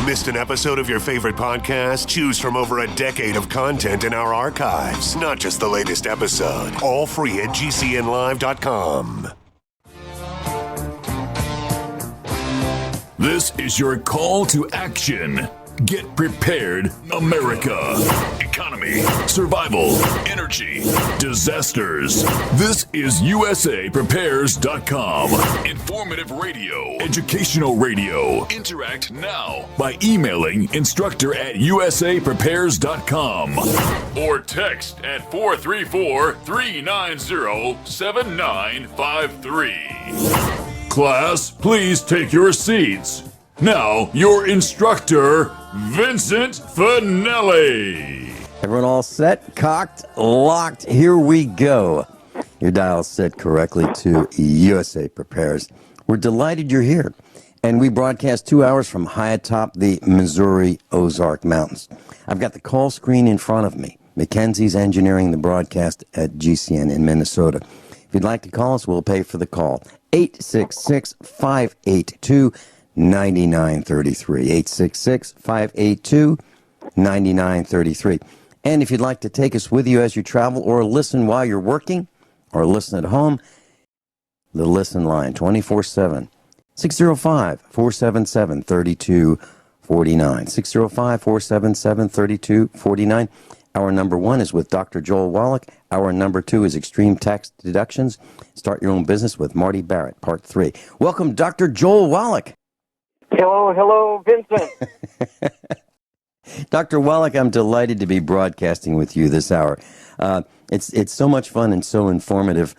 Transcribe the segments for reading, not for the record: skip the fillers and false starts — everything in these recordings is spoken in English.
Missed an episode of your favorite podcast? Choose from over a decade of content in our archives, not just the latest episode. All free at GCNlive.com. This is your call to action. Get prepared, America. Economy, survival, energy, disasters. This is USAPrepares.com. Informative radio, educational radio. Interact now by emailing instructor@USAPrepares.com or text at 434-390-7953. Class, please take your seats. Now, your instructor, Vincent Finelli. Everyone all set, cocked, locked, here we go. Your dial's set correctly to USA Prepares. We're delighted you're here. And we broadcast 2 hours from high atop the Missouri Ozark Mountains. I've got the call screen in front of me. Mackenzie's engineering the broadcast at GCN in Minnesota. If you'd like to call us, we'll pay for the call. 866-582-9933. 866-582-9933. And if you'd like to take us with you as you travel or listen while you're working or listen at home, the listen line 24/7. 605-477-3249. 605-477-3249. Hour number 1 is with Dr. Joel Wallach. Hour number 2 is Extreme Tax Deductions. Start your own business with Marty Barrett, part 3. Welcome, Dr. Joel Wallach. Hello, Vincent. Dr. Wallach, I'm delighted to be broadcasting with you this hour. It's so much fun and so informative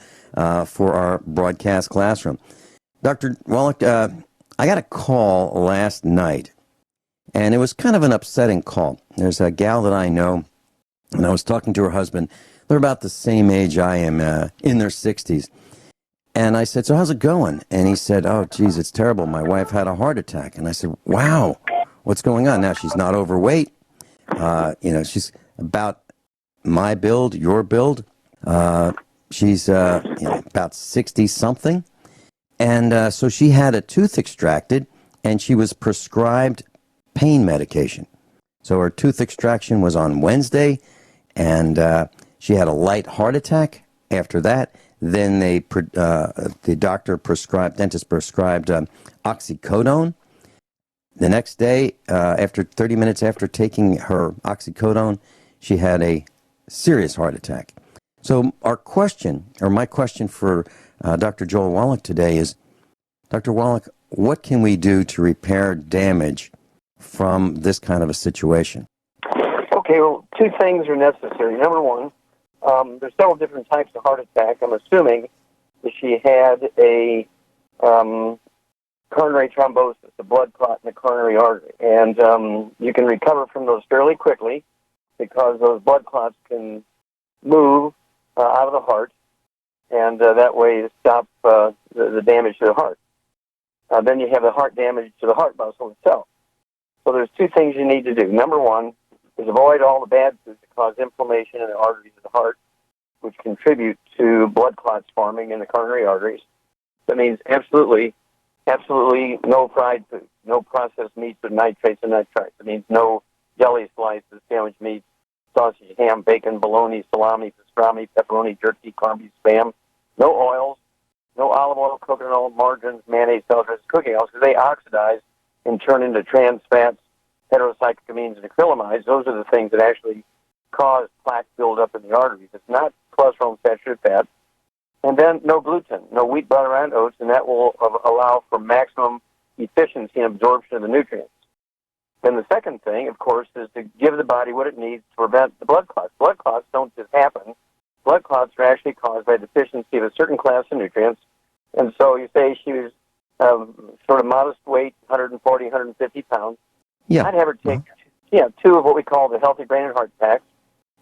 for our broadcast classroom. Dr. Wallach, I got a call last night, and it was kind of an upsetting call. There's a gal that I know, and I was talking to her husband. They're about the same age I am, in their 60s. And I said, so how's it going? And he said, oh, geez, it's terrible. My wife had a heart attack. And I said, wow, what's going on? Now, she's not overweight. She's about my build, your build. She's about 60-something. And so she had a tooth extracted, and she was prescribed pain medication. So her tooth extraction was on Wednesday, and she had a light heart attack after that. Then the dentist prescribed oxycodone. The next day, after 30 minutes after taking her oxycodone, she had a serious heart attack. So my question for Dr. Joel Wallach today is, Dr. Wallach, what can we do to repair damage from this kind of a situation? Okay, well, 2 things are necessary. Number 1, there's several different types of heart attack. I'm assuming that she had a coronary thrombosis, a blood clot in the coronary artery. And you can recover from those fairly quickly because those blood clots can move out of the heart, and that way stop the damage to the heart. Then you have the heart damage to the heart muscle itself. So there's 2 things you need to do. Number 1 is avoid all the bad foods that cause inflammation in the arteries of the heart, which contribute to blood clots forming in the coronary arteries. That means absolutely no fried food, no processed meats with nitrates and nitrites. It means no deli slices, sandwich meats, sausage, ham, bacon, bologna, salami, pastrami, pepperoni, jerky, corned beef, spam. No oils, no olive oil, coconut oil, margarines, mayonnaise, seltzer, cooking oils, because they oxidize and turn into trans fats, heterocyclamines, and acrylamides. Those are the things that actually cause plaque buildup in the arteries. It's not cholesterol and saturated fat. And then no gluten, no wheat, butter, and oats, and that will allow for maximum efficiency and absorption of the nutrients. Then the second thing, of course, is to give the body what it needs to prevent the blood clots. Blood clots don't just happen. Blood clots are actually caused by deficiency of a certain class of nutrients. And so you say she was sort of modest weight, 140, 150 pounds. Yeah. I'd have her take 2 of what we call the healthy brain and heart packs.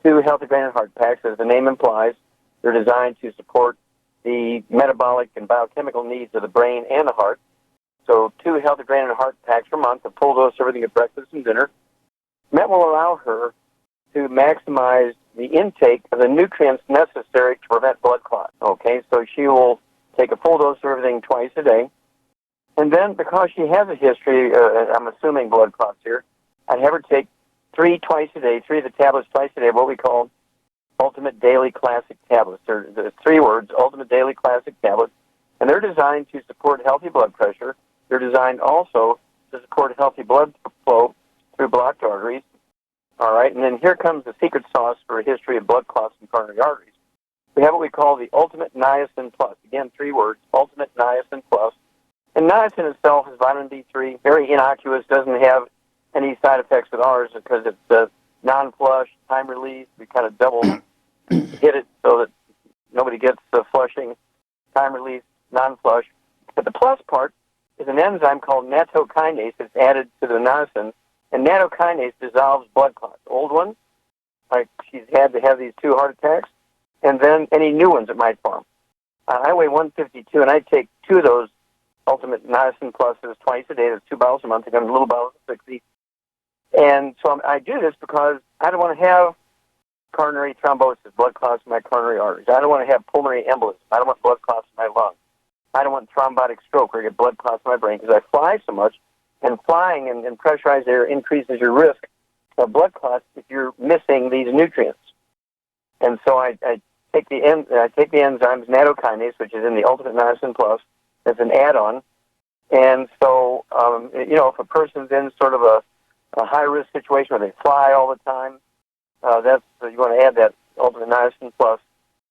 2 healthy brain and heart packs, as the name implies, they're designed to support the metabolic and biochemical needs of the brain and the heart. So 2 healthy brain and heart packs per month, a full dose of everything at breakfast and dinner. And that will allow her to maximize the intake of the nutrients necessary to prevent blood clots. Okay, so she will take a full dose of everything twice a day. And then because she has a history, I'm assuming blood clots here, I'd have her take 3 twice a day, 3 of the tablets twice a day, what we call Ultimate Daily Classic tablets. They're 3 words, Ultimate Daily Classic tablets. And they're designed to support healthy blood pressure. They're designed also to support healthy blood flow through blocked arteries. All right, and then here comes the secret sauce for a history of blood clots and coronary arteries. We have what we call the Ultimate Niacin Plus. Again, 3 words, Ultimate Niacin Plus. And niacin itself is vitamin D3, very innocuous, doesn't have any side effects with ours because it's non-flush, time release. We kind of double hit it so that nobody gets flushing, time release, non-flush. But the plus part is an enzyme called nattokinase that's added to the niacin, and nattokinase dissolves blood clots. Old ones, like she's had to have these 2 heart attacks, and then any new ones that might form. I weigh 152, and I take 2 of those Ultimate Niacin Pluses twice a day. That's 2 bottles a month. I got a little bottle of 60. And so I do this because I don't want to have coronary thrombosis, blood clots in my coronary arteries. I don't want to have pulmonary embolism. I don't want blood clots in my lungs. I don't want thrombotic stroke where I get blood clots in my brain because I fly so much, and flying and pressurized air increases your risk of blood clots if you're missing these nutrients. And so I take the enzymes nattokinase, which is in the Ultimate Niacin Plus, as an add-on. And so, if a person's in sort of a high-risk situation where they fly all the time, you want to add that Ultimate Niacin Plus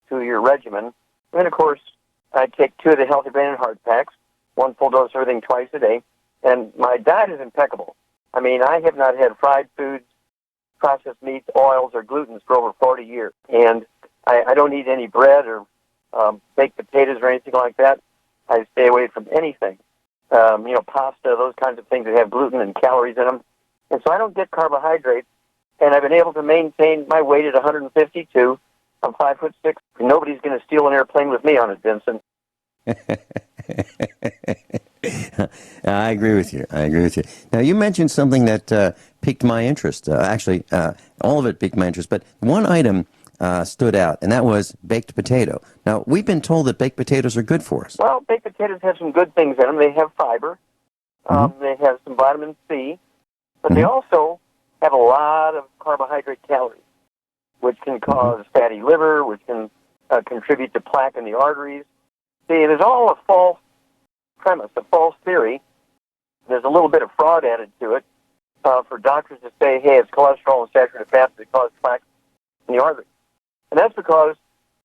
to your regimen. And then, of course, I take 2 of the Healthy Brain and Heart packs, 1 full dose of everything twice a day. And my diet is impeccable. I mean, I have not had fried foods, processed meats, oils, or glutens for over 40 years. And I don't eat any bread or baked potatoes or anything like that. I stay away from anything, pasta, those kinds of things that have gluten and calories in them. And so I don't get carbohydrates, and I've been able to maintain my weight at 152. I'm 5'6". Nobody's going to steal an airplane with me on it, Vincent. I agree with you. Now, you mentioned something that piqued my interest. Actually, all of it piqued my interest, but one item stood out, and that was baked potato. Now, we've been told that baked potatoes are good for us. Well, baked potatoes have some good things in them. They have fiber. They have some vitamin C. But they also have a lot of carbohydrate calories, which can cause fatty liver, which can contribute to plaque in the arteries. See, it is all a false premise, a false theory. There's a little bit of fraud added to it for doctors to say, hey, it's cholesterol and saturated fats that cause plaque in the artery. And that's because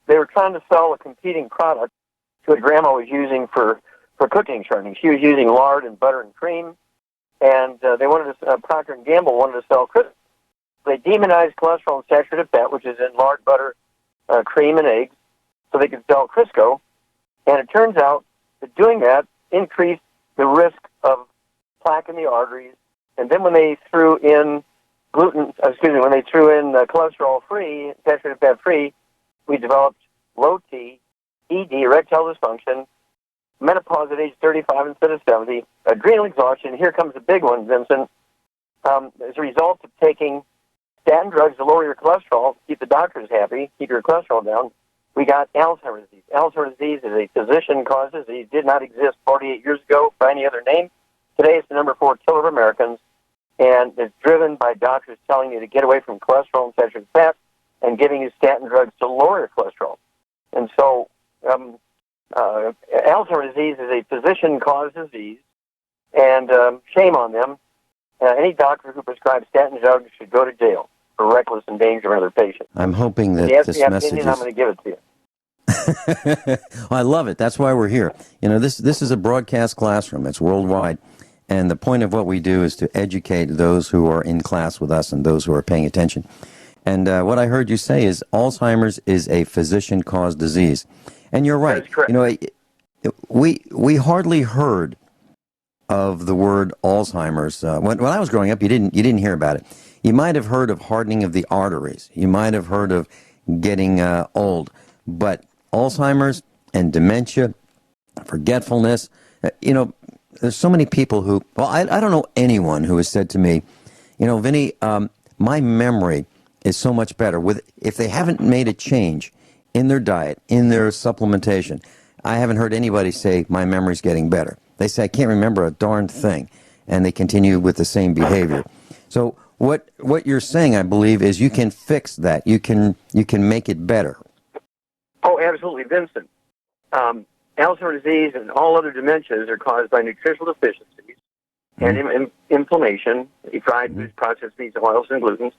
they were trying to sell a competing product to what Grandma was using for cooking shortening. She was using lard and butter and cream, and they wanted to, Procter & Gamble wanted to sell Crisco. They demonized cholesterol and saturated fat, which is in lard, butter, cream, and eggs, so they could sell Crisco. And it turns out that doing that increased the risk of plaque in the arteries. And then when they threw in cholesterol-free, saturated fat-free, we developed low T, ED, erectile dysfunction, menopause at age 35 instead of 70, adrenal exhaustion. Here comes the big one, Vincent. As a result of taking statin drugs to lower your cholesterol, keep the doctors happy, keep your cholesterol down, we got Alzheimer's disease. Alzheimer's disease is a physician-caused disease. Did not exist 48 years ago by any other name. Today it's the number 4 killer of Americans, and it's driven by doctors telling you to get away from cholesterol and saturated fat and giving you statin drugs to lower your cholesterol. And so Alzheimer's disease is a physician-caused disease, and shame on them. Any doctor who prescribes statin drugs should go to jail for reckless endangering other patients. I'm hoping that if this you have message opinion, I'm going to give it to you. Well, I love it. That's why we're here. This is a broadcast classroom. It's worldwide. And the point of what we do is to educate those who are in class with us and those who are paying attention. And what I heard you say is Alzheimer's is a physician-caused disease. And you're right. That is correct. We hardly heard of the word Alzheimer's. When I was growing up, you didn't hear about it. You might have heard of hardening of the arteries. You might have heard of getting old. But Alzheimer's and dementia, forgetfulness, there's so many people who, I don't know anyone who has said to me, Vinny, my memory is so much better if they haven't made a change in their diet, in their supplementation. I haven't heard anybody say my memory's getting better. They say, I can't remember a darn thing, and they continue with the same behavior. So what you're saying, I believe, is you can fix that. You can make it better. Oh, absolutely, Vincent. Alzheimer's disease and all other dementias are caused by nutritional deficiencies and inflammation, fried foods, processed meats, oils, and glutens,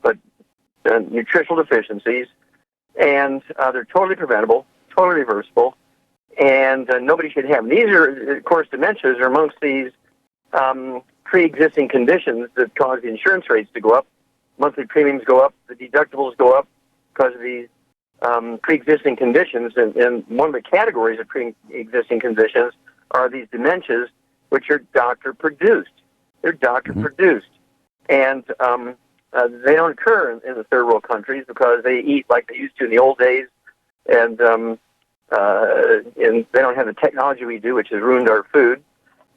but nutritional deficiencies, and they're totally preventable, totally reversible, and nobody should have them. These are, of course, dementias are amongst these pre-existing conditions that cause the insurance rates to go up, monthly premiums go up, the deductibles go up because of these pre-existing conditions. And one of the categories of pre-existing conditions are these dementias, which are doctor-produced. They're doctor-produced. And they don't occur in the third world countries because they eat like they used to in the old days, and they don't have the technology we do, which has ruined our food.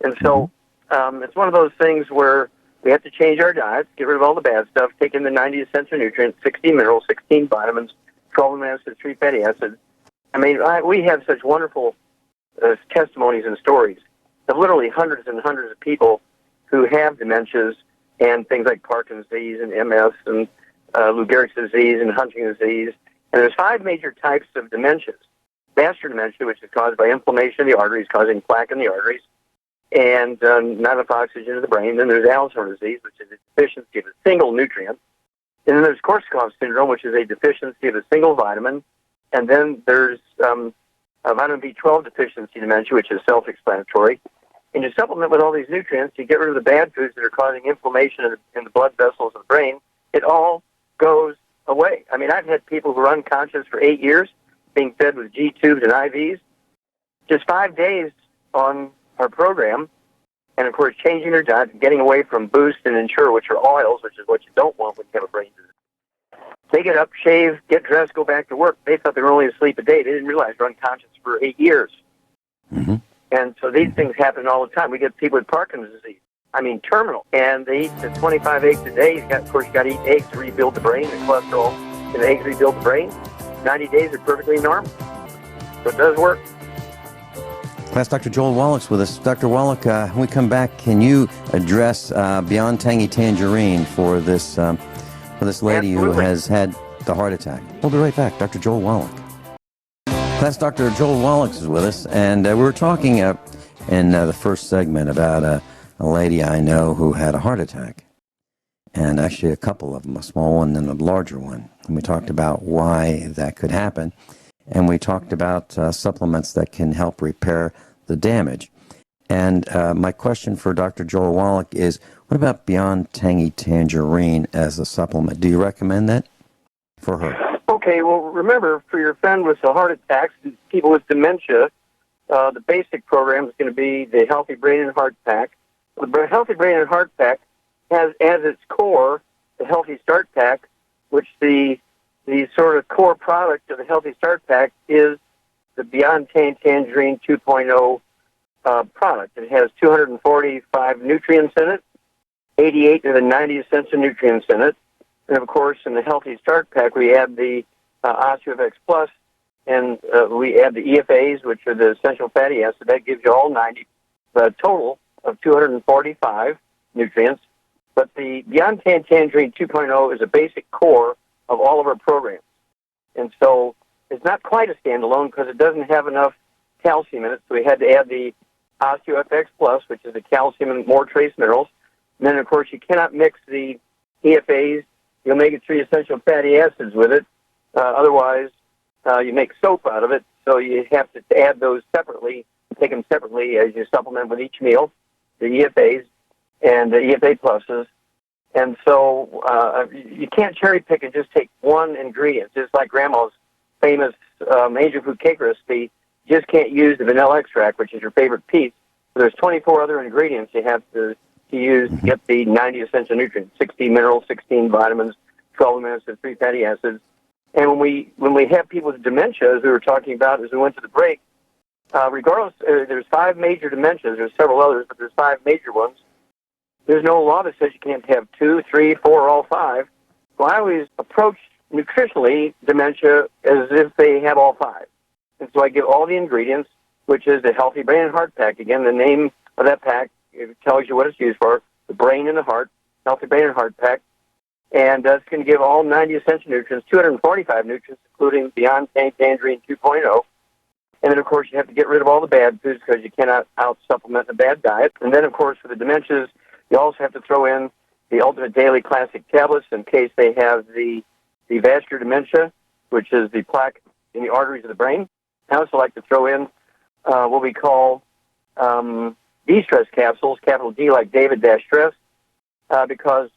And so it's one of those things where we have to change our diets, get rid of all the bad stuff, take in the 90 essential nutrients, 16 minerals, 16 vitamins, 12 amino acids, 3 fatty acids. I mean, we have such wonderful testimonies and stories of literally hundreds and hundreds of people who have dementias and things like Parkinson's disease and MS and Lou Gehrig's disease and Huntington's disease. And there's 5 major types of dementias. Vascular dementia, which is caused by inflammation of the arteries, causing plaque in the arteries, and not enough oxygen to the brain. Then there's Alzheimer's disease, which is a deficiency of a single nutrient. And then there's Korsakoff syndrome, which is a deficiency of a single vitamin. And then there's a vitamin B12 deficiency dementia, which is self-explanatory. And you supplement with all these nutrients, you get rid of the bad foods that are causing inflammation in the blood vessels of the brain. It all goes away. I mean, I've had people who are unconscious for 8 years, being fed with G-tubes and IVs. Just 5 days on our program, and of course changing their diet, getting away from Boost and Ensure, which are oils, which is what you don't want when you have a brain disease. They get up, shave, get dressed, go back to work. They thought they were only asleep a day. They didn't realize they're unconscious for 8 years. And so these things happen all the time. We get people with Parkinson's disease. I mean, terminal. And they eat 25 eggs a day. Of course, you got to eat eggs to rebuild the brain. The cholesterol in the eggs rebuild the brain. 90 days are perfectly normal. So it does work. Class, Dr. Joel Wallach's with us. Dr. Wallach, when we come back, can you address Beyond Tangy Tangerine for this lady Absolutely. who has had the heart attack? We'll be right back. Dr. Joel Wallach. Class, Dr. Joel Wallach is with us, and we were talking in the first segment about a lady I know who had a heart attack, and actually a couple of them, a small one and a larger one. And we talked about why that could happen. And we talked about supplements that can help repair the damage. And my question for Dr. Joel Wallach is, what about Beyond Tangy Tangerine as a supplement? Do you recommend that for her? Okay, well, remember, for your friend with the heart attacks, people with dementia, the basic program is going to be the Healthy Brain and Heart Pack. The Healthy Brain and Heart Pack has as its core the Healthy Start Pack, which the sort of core product of the Healthy Start Pack is the Beyond Tangerine 2.0 product. It has 245 nutrients in it, 88 of the 90 essential nutrients in it. And, of course, in the Healthy Start Pack, we add the OsteoFX Plus, and we add the EFAs, which are the essential fatty acids. That gives you all 90, the total of 245 nutrients. But the Beyond Tangerine 2.0 is a basic core of all of our programs. And so it's not quite a standalone because it doesn't have enough calcium in it, so we had to add the OsteoFX Plus, which is the calcium and more trace minerals. And then, of course, you cannot mix the EFAs, the omega-3 essential fatty acids with it. Otherwise, you make soap out of it, so you have to add those separately, take them separately as you supplement with each meal, the EFAs and the EFA Pluses. And so you can't cherry pick and just take one ingredient. Just like Grandma's famous angel food cake recipe, you just can't use the vanilla extract, which is your favorite piece. So there's 24 other ingredients you have to use to get the 90 essential nutrients, 16 minerals, 16 vitamins, 12 amino acids, 3 fatty acids. And when we have people with dementia, as we were talking about as we went to the break, regardless, there's 5 major dementias. There's several others, but there's 5 major ones. There's no law that says you can't have 2, 3, 4, or all 5. So I always approach nutritionally dementia as if they have all 5. And so I give all the ingredients, which is the Healthy Brain and Heart Pack. Again, the name of that pack, it tells you what it's used for, the brain and the heart, Healthy Brain and Heart Pack. And it's going to give all 90 essential nutrients, 245 nutrients, including Beyond Tangerine 2.0. And then, of course, you have to get rid of all the bad foods because you cannot out-supplement a bad diet. And then, of course, for the dementias, you also have to throw in the Ultimate Daily Classic tablets in case they have the vascular dementia, which is the plaque in the arteries of the brain. I also like to throw in what we call D-stress capsules, capital D like David dash stress, because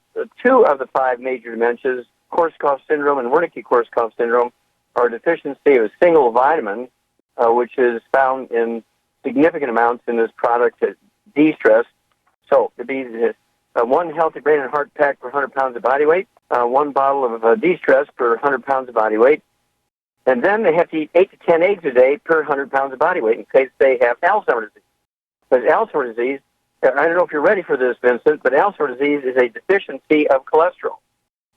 2 of the 5 major dementias, Korsakoff syndrome and Wernicke-Korsakoff syndrome, are a deficiency of a single vitamin, which is found in significant amounts in this product, D-stress. So it'd be 1 Healthy Brain and Heart Pack per 100 pounds of body weight, 1 bottle of D-stress per 100 pounds of body weight, and then they have to eat 8 to 10 eggs a day per 100 pounds of body weight in case they have Alzheimer's disease. Because Alzheimer's disease, I don't know if you're ready for this, Vincent, but Alzheimer's disease is a deficiency of cholesterol.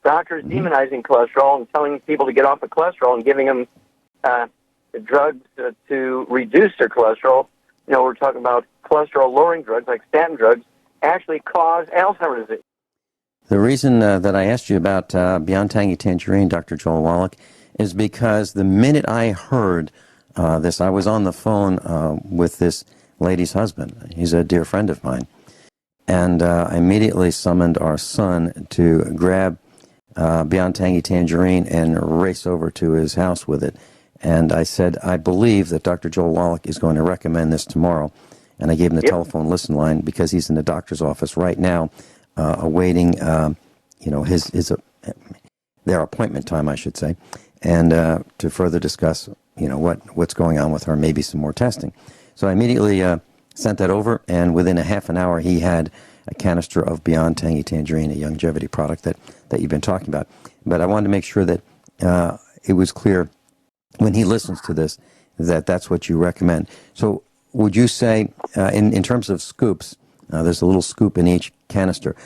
Doctors demonizing cholesterol and telling people to get off of cholesterol and giving them drugs to reduce their cholesterol. You know, we're talking about cholesterol-lowering drugs like statin drugs actually cause Alzheimer's disease. The reason that I asked you about Beyond Tangy Tangerine, Dr. Joel Wallach, is because the minute I heard this, I was on the phone with this lady's husband. He's a dear friend of mine. And I immediately summoned our son to grab Beyond Tangy Tangerine and race over to his house with it. And I said, I believe that Dr. Joel Wallach is going to recommend this tomorrow. And I gave him the telephone listen line because he's in the doctor's office right now awaiting, their appointment time, I should say, and to further discuss, what's going on with her, maybe some more testing. So I immediately sent that over, and within a half an hour, he had a canister of Beyond Tangy Tangerine, a Youngevity product that you've been talking about. But I wanted to make sure that it was clear when he listens to this that that's what you recommend. So would you say, in terms of scoops, there's a little scoop in each canister,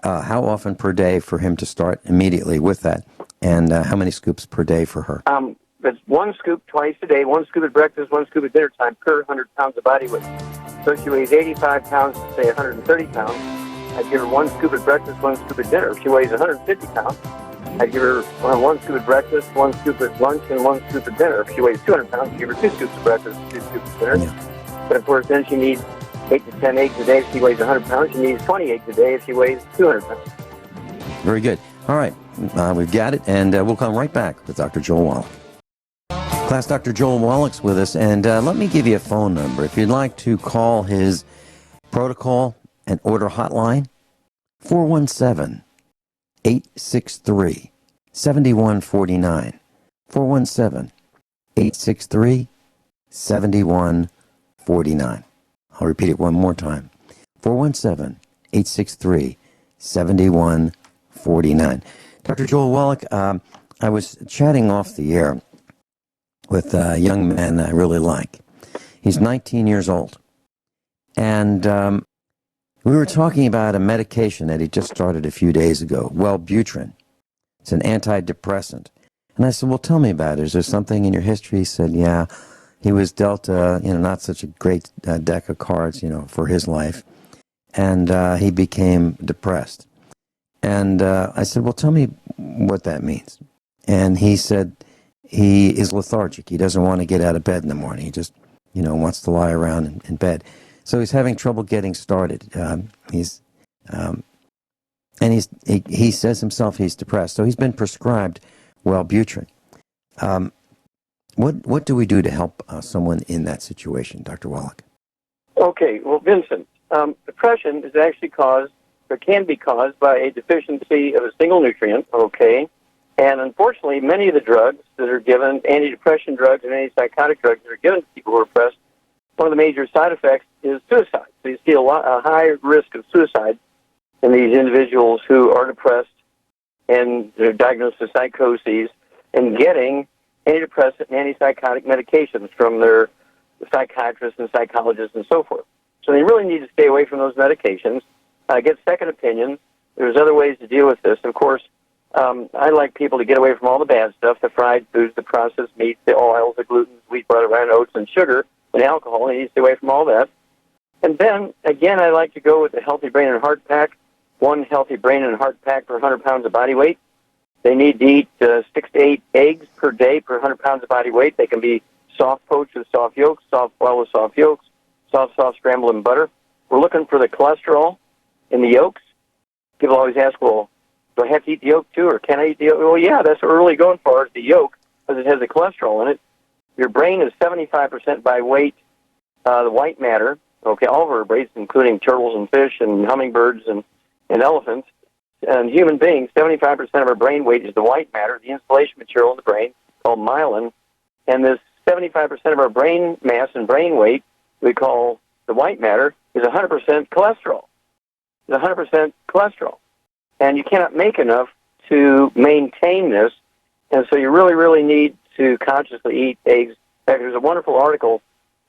how often per day for him to start immediately with that, and how many scoops per day for her? It's 1 scoop twice a day, 1 scoop at breakfast, 1 scoop at dinner time per 100 pounds of body weight. So if she weighs 85 pounds to, say, 130 pounds, I'd give her 1 scoop at breakfast, 1 scoop at dinner. If she weighs 150 pounds, I'd give her 1 scoop at breakfast, 1 scoop at lunch, and 1 scoop at dinner. If she weighs 200 pounds, I'd give her 2 scoops at breakfast, 2 scoops at dinner. Yeah. But of course, then she needs 8 to 10 eggs a day. If she weighs 100 pounds, she needs 20 eggs a day if she weighs 200 pounds. Very good. All right, we've got it, and we'll come right back with Dr. Joel Wallach. Class, Dr. Joel Wallach's with us, and let me give you a phone number. If you'd like to call his protocol and order hotline, 417-863-7149. 417-863-7149. I'll repeat it one more time. 417-863-7149. Dr. Joel Wallach, I was chatting off the air with a young man I really like. He's 19 years old. And we were talking about a medication that he just started a few days ago, Wellbutrin. It's an antidepressant. And I said, well, tell me about it. Is there something in your history? He said, yeah, he was dealt, not such a great deck of cards, for his life. And he became depressed. And I said, well, tell me what that means. And he said he is lethargic. He doesn't want to get out of bed in the morning. He just, wants to lie around in bed. So he's having trouble getting started. He says himself he's depressed. So he's been prescribed Wellbutrin. What do we do to help someone in that situation, Dr. Wallach? Okay, well, Vincent, depression is actually caused, or can be caused, by a deficiency of a single nutrient, okay? And unfortunately, many of the drugs that are given, antidepressant drugs and antipsychotic drugs that are given to people who are depressed, one of the major side effects is suicide. So you see a high risk of suicide in these individuals who are depressed and they're diagnosed with psychoses and getting antidepressant and antipsychotic medications from their psychiatrists and psychologists and so forth. So they really need to stay away from those medications, get second opinions. There's other ways to deal with this. Of course, I like people to get away from all the bad stuff, the fried foods, the processed meats, the oils, the gluten, wheat, butter, and oats, and sugar, with alcohol. They need to stay away from all that. And then, again, I like to go with the Healthy Brain and Heart Pack. 1 Healthy Brain and Heart Pack per 100 pounds of body weight. They need to eat 6 to 8 eggs per day per 100 pounds of body weight. They can be soft poached with soft yolks, soft boiled with soft yolks, soft scrambled in butter. We're looking for the cholesterol in the yolks. People always ask, well, do I have to eat the yolk too, or can I eat the yolk? Well, yeah, that's what we're really going for is the yolk, because it has the cholesterol in it. Your brain is 75% by weight the white matter, okay, all vertebrates, including turtles and fish and hummingbirds and elephants. And human beings, 75% of our brain weight is the white matter, the insulation material in the brain, called myelin. And this 75% of our brain mass and brain weight, we call the white matter, is 100% cholesterol. It's 100% cholesterol. And you cannot make enough to maintain this. And so you really, really need to consciously eat eggs. In fact, there's a wonderful article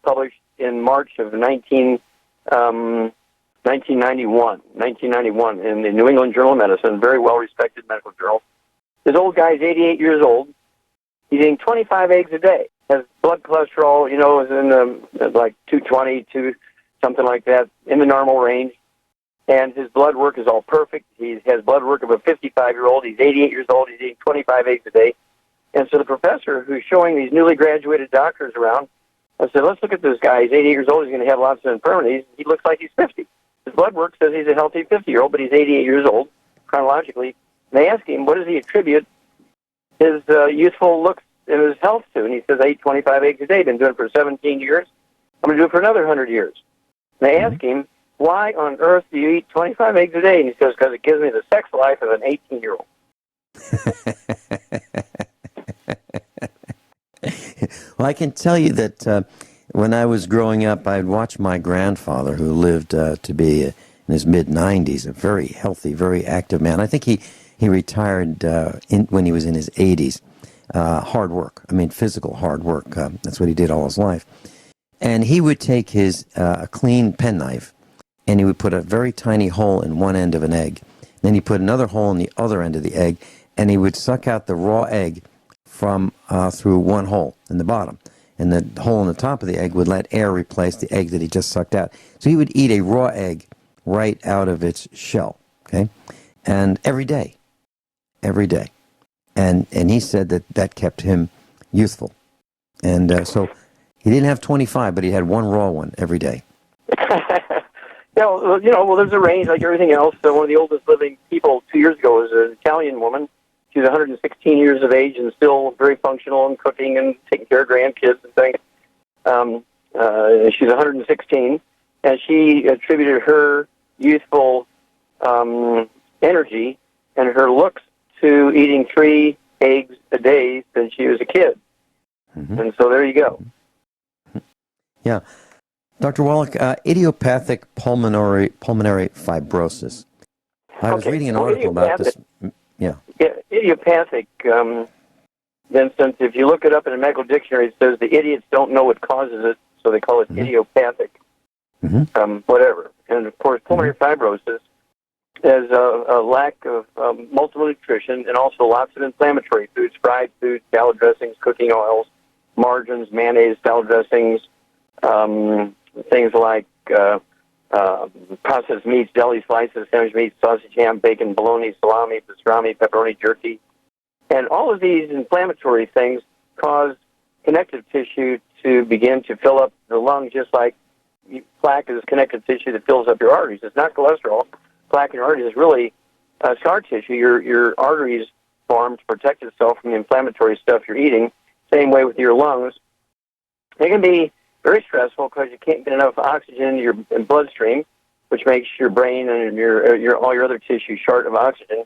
published in March of 1991 in the New England Journal of Medicine, very well-respected medical journal. This old guy's 88 years old. He's eating 25 eggs a day. Has blood cholesterol, is in like 220, something like that, in the normal range. And his blood work is all perfect. He has blood work of a 55-year-old. He's 88 years old. He's eating 25 eggs a day. And so the professor who's showing these newly graduated doctors around, I said, let's look at this guy. He's 88 years old. He's going to have lots of infirmities. He looks like he's 50. His blood work says he's a healthy 50-year-old, but he's 88 years old, chronologically. And they ask him, what does he attribute his youthful looks and his health to? And he says, I eat 25 eggs a day. Been doing it for 17 years. I'm going to do it for another 100 years. And they ask him, why on earth do you eat 25 eggs a day? And he says, because it gives me the sex life of an 18-year-old. Well, I can tell you that when I was growing up, I'd watch my grandfather, who lived to be in his mid-90s, a very healthy, very active man. I think he retired when he was in his 80s. Hard work. I mean, physical hard work. That's what he did all his life. And he would take his clean penknife, and he would put a very tiny hole in one end of an egg. Then he put another hole in the other end of the egg, and he would suck out the raw egg from through one hole in the bottom. And the hole in the top of the egg would let air replace the egg that he just sucked out. So he would eat a raw egg right out of its shell, okay? And every day. And he said that kept him youthful. And so he didn't have 25, but he had one raw one every day. Well, there's a range like everything else. So one of the oldest living people 2 years ago was an Italian woman. She was 116 years of age and still very functional and cooking and taking care of grandkids and things. She's 116, and she attributed her youthful energy and her looks to eating 3 eggs a day since she was a kid. Mm-hmm. And so there you go. Yeah. Dr. Wallach, idiopathic pulmonary fibrosis. I was reading an article about this. Yeah, idiopathic, Vincent, if you look it up in a medical dictionary, it says the idiots don't know what causes it, so they call it idiopathic, whatever. And, of course, pulmonary fibrosis is a lack of multiple nutrition and also lots of inflammatory foods, fried foods, salad dressings, cooking oils, margarines, mayonnaise, salad dressings, things like processed meats, deli slices, sandwich meats, sausage, ham, bacon, bologna, salami, pastrami, pepperoni, jerky. And all of these inflammatory things cause connective tissue to begin to fill up the lungs, just like plaque is connective tissue that fills up your arteries. It's not cholesterol. Plaque in your arteries is really scar tissue. Your arteries form to protect itself from the inflammatory stuff you're eating. Same way with your lungs. They can be very stressful because you can't get enough oxygen in your bloodstream, which makes your brain and all your other tissue short of oxygen.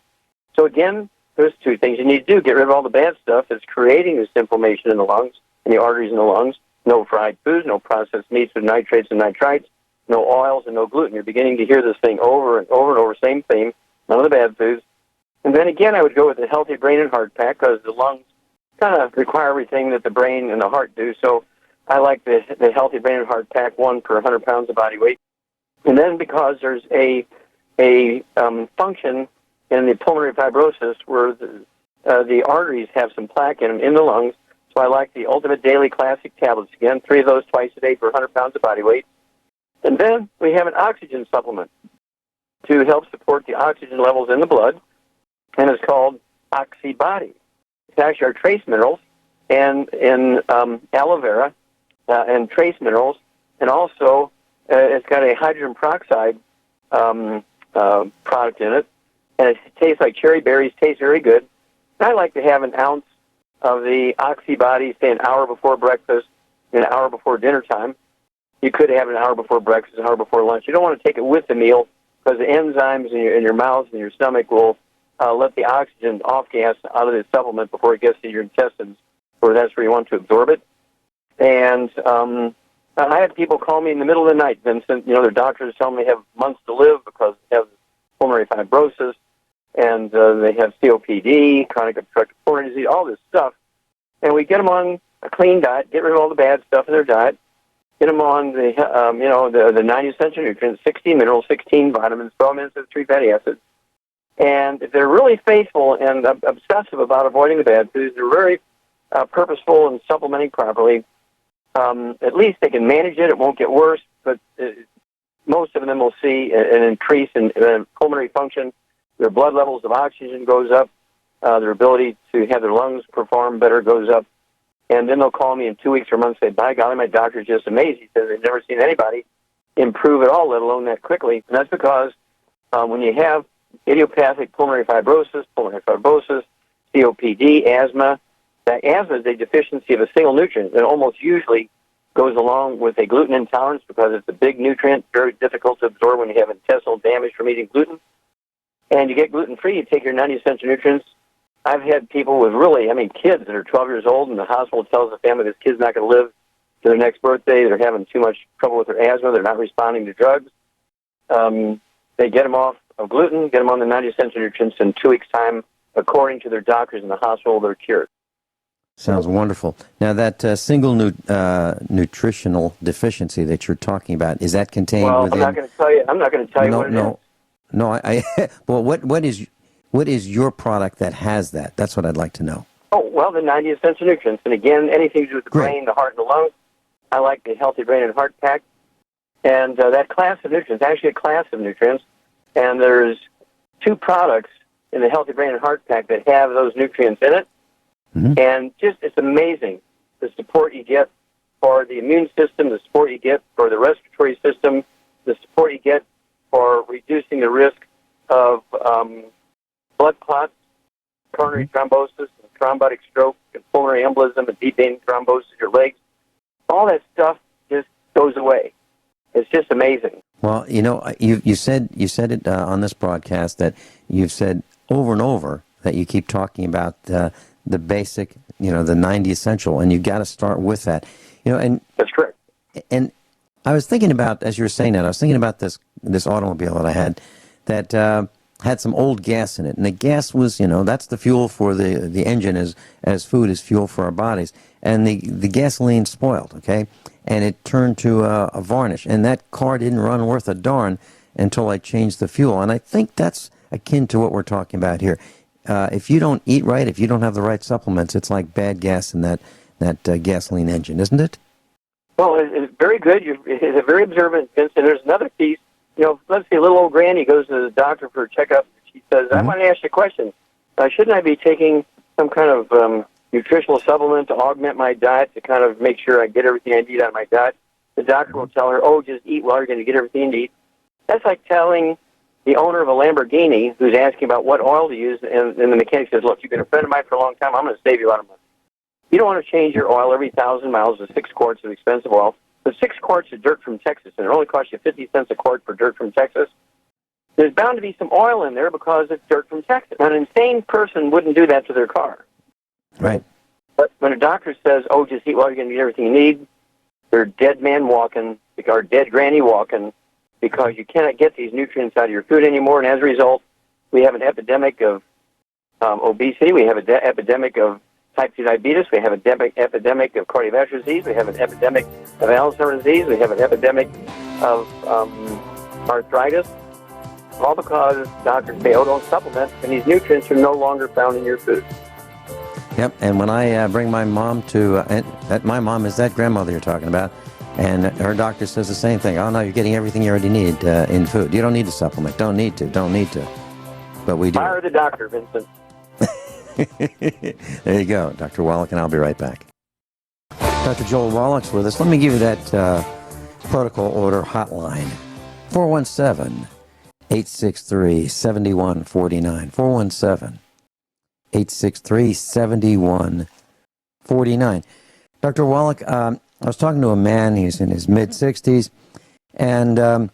So again, there's 2 things you need to do. Get rid of all the bad stuff that's creating this inflammation in the lungs, in the arteries in the lungs. No fried foods, no processed meats with nitrates and nitrites, no oils and no gluten. You're beginning to hear this thing over and over and over, same theme, none of the bad foods. And then again, I would go with the Healthy Brain and Heart Pack because the lungs kind of require everything that the brain and the heart do. So I like the Healthy Brain and Heart Pack, 1 per 100 pounds of body weight. And then because there's a function in the pulmonary fibrosis where the arteries have some plaque in them in the lungs, So I like the Ultimate Daily Classic tablets. Again, 3 of those twice a day for 100 pounds of body weight. And then we have an oxygen supplement to help support the oxygen levels in the blood, and it's called Oxybody. It's actually our trace minerals and in aloe vera and trace minerals, and also it's got a hydrogen peroxide product in it, and it tastes like cherry berries, tastes very good. And I like to have an ounce of the Oxybody, say an hour before breakfast, and an hour before dinner time. You could have an hour before breakfast, an hour before lunch. You don't want to take it with the meal because the enzymes in your mouth and your stomach will let the oxygen off gas out of the supplement before it gets to your intestines, where that's where you want to absorb it. And I had people call me in the middle of the night, Vincent. Their doctors tell them they have months to live because they have pulmonary fibrosis, and they have COPD, chronic obstructive pulmonary disease, all this stuff. And we get them on a clean diet, get rid of all the bad stuff in their diet, get them on the 90 essential nutrients, 16 minerals, 16 vitamins, 12 minutes of 3 fatty acids. And if they're really faithful and obsessive about avoiding the bad foods, they're very purposeful in supplementing properly, at least they can manage it. It won't get worse, but most of them will see an increase in pulmonary function. Their blood levels of oxygen goes up. Their ability to have their lungs perform better goes up. And then they'll call me in 2 weeks or a month and say, by golly, my doctor's just amazed. He says they've never seen anybody improve at all, let alone that quickly. And that's because when you have idiopathic pulmonary fibrosis, COPD, asthma, that asthma is a deficiency of a single nutrient that almost usually goes along with a gluten intolerance because it's a big nutrient, very difficult to absorb when you have intestinal damage from eating gluten. And you get gluten-free, you take your 90 essential nutrients. I've had people with kids that are 12 years old, and the hospital tells the family this kid's not going to live to their next birthday. They're having too much trouble with their asthma. They're not responding to drugs. They get them off of gluten, get them on the 90 essential nutrients in 2 weeks' time. According to their doctors in the hospital, they're cured. Sounds wonderful. Now, that single nutritional deficiency that you're talking about, is that contained within... I'm not going to tell you what it is. No, well, what is your product that has that? That's what I'd like to know. Oh, well, the 90 essential nutrients. And again, anything to do with the brain, the heart, and the lungs. I like the Healthy Brain and Heart Pack. And that class of nutrients, actually a class of nutrients, and there's 2 products in the Healthy Brain and Heart Pack that have those nutrients in it. Mm-hmm. And it's amazing the support you get for the immune system, the support you get for the respiratory system, the support you get for reducing the risk of blood clots, coronary thrombosis, thrombotic stroke, and pulmonary embolism, and deep vein thrombosis in your legs. All that stuff just goes away. It's just amazing. Well, you said it on this broadcast that you've said over and over that you keep talking about the basic, the 90 essential, and you've got to start with that. And that's correct. And I was thinking about, as you were saying that, I was thinking about this automobile that I had that had some old gas in it, and the gas was, that's the fuel for the engine as food is fuel for our bodies, and the gasoline spoiled, okay, and it turned to a varnish, and that car didn't run worth a darn until I changed the fuel, and I think that's akin to what we're talking about here. If you don't eat right, if you don't have the right supplements, it's like bad gas in that gasoline engine, isn't it? Well, it's very good. It's a very observant, Vincent. There's another piece. Let's say a little old granny goes to the doctor for a checkup. She says, I want to ask you a question. Shouldn't I be taking some kind of nutritional supplement to augment my diet to kind of make sure I get everything I need out of my diet? The doctor will tell her, just eat well, you're going to get everything you need. That's like telling the owner of a Lamborghini who's asking about what oil to use, and the mechanic says, look, you've been a friend of mine for a long time. I'm going to save you a lot of money. You don't want to change your oil every 1,000 miles with 6 quarts of expensive oil. But 6 quarts of dirt from Texas, and it only costs you 50 cents a quart for dirt from Texas. There's bound to be some oil in there because it's dirt from Texas. An insane person wouldn't do that to their car. Right. But when a doctor says, just eat well, you're going to get everything you need, they're dead man walking, or dead granny walking, because you cannot get these nutrients out of your food anymore, and as a result, we have an epidemic of obesity, we have an epidemic of type 2 diabetes, we have an epidemic of cardiovascular disease, we have an epidemic of Alzheimer's disease, we have an epidemic of arthritis, all because doctors say, don't supplement, and these nutrients are no longer found in your food. Yep, and when I bring my mom to, my mom is that grandmother you're talking about, and her doctor says the same thing. Oh, no, you're getting everything you already need in food. You don't need to supplement. Don't need to. But we do. Fire the doctor, Vincent. There you go, Dr. Wallach, and I'll be right back. Dr. Joel Wallach's with us. Let me give you that protocol order hotline. 417-863-7149. 417-863-7149. Dr. Wallach, I was talking to a man, he's in his mid-60s, and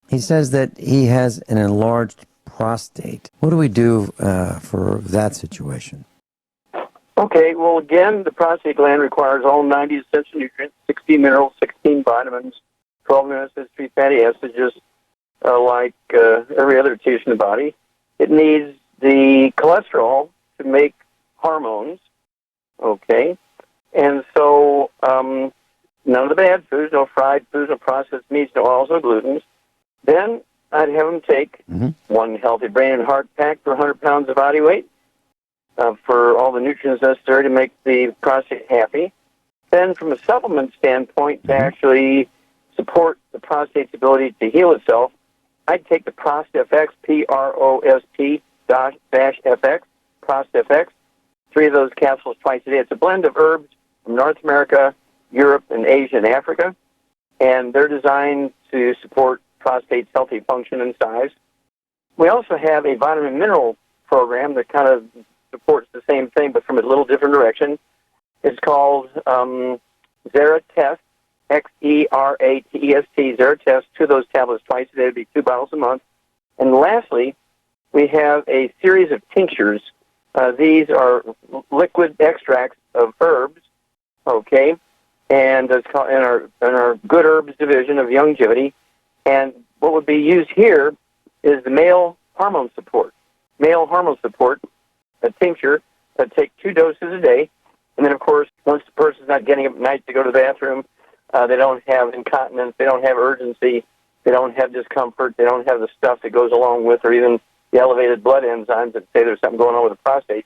he says that he has an enlarged prostate. What do we do for that situation? Okay, well, again, the prostate gland requires all 90 essential nutrients, 16 minerals, 16 vitamins, 12 amino acids, 3 fatty acids, just like every other tissue in the body. It needs the cholesterol to make hormones, okay? And so none of the bad foods, no fried foods, no processed meats, no oils, no glutens. Then I'd have them take one healthy brain and heart pack for 100 pounds of body weight for all the nutrients necessary to make the prostate happy. Then from a supplement standpoint, to actually support the prostate's ability to heal itself, I'd take the ProstFX, P-R-O-S-T-FX, ProstFX, 3 of those capsules twice a day. It's a blend of herbs from North America, Europe, and Asia and Africa, and they're designed to support prostate's healthy function and size. We also have a vitamin mineral program that kind of supports the same thing, but from a little different direction. It's called Xeratest, Xeratest, Xeratest, 2 of those tablets twice a day. It would be 2 bottles a month. And lastly, we have a series of tinctures. These are liquid extracts of herbs, okay, and it's called in our Good Herbs division of Youngevity. And what would be used here is the male hormone support. A tincture that take 2 doses a day. And then, of course, once the person's not getting up at night to go to the bathroom, they don't have incontinence, they don't have urgency, they don't have discomfort, they don't have the stuff that goes along with, or even the elevated blood enzymes that say there's something going on with the prostate.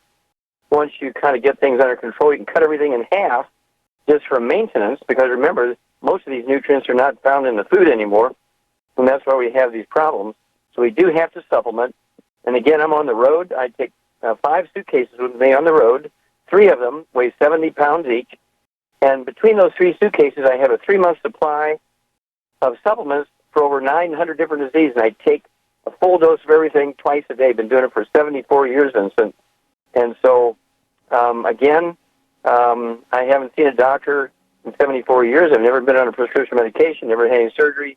Once you kind of get things under control, you can cut everything in half just for maintenance, because remember, most of these nutrients are not found in the food anymore, and that's why we have these problems. So we do have to supplement. And again, I'm on the road. I take 5 suitcases with me on the road. 3 of them weigh 70 pounds each. And between those 3 suitcases, I have a 3-month supply of supplements for over 900 different diseases. And I take a full dose of everything twice a day. Been doing it for 74 years, Vincent. And so, again, I haven't seen a doctor in 74 years. I've never been on a prescription medication, never had any surgery,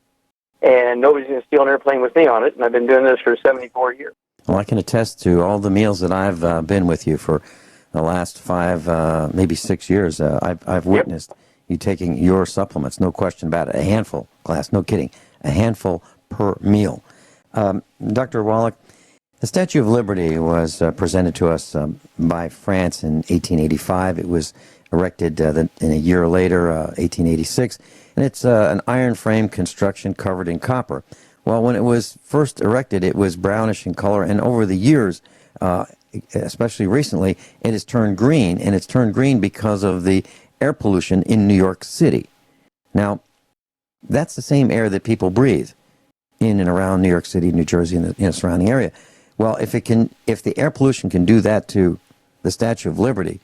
and nobody's going to steal an airplane with me on it. And I've been doing this for 74 years. Well, I can attest to all the meals that I've been with you for the last 5, maybe 6 years. I've witnessed you taking your supplements, no question about it. A handful, class, no kidding. A handful per meal. Dr. Wallach, the Statue of Liberty was presented to us by France in 1885. It was erected in a year later, 1886, and it's an iron frame construction covered in copper. Well, when it was first erected, it was brownish in color, and over the years, especially recently, it has turned green, and it's turned green because of the air pollution in New York City. Now, that's the same air that people breathe in and around New York City, New Jersey, and the surrounding area. Well, if the air pollution can do that to the Statue of Liberty,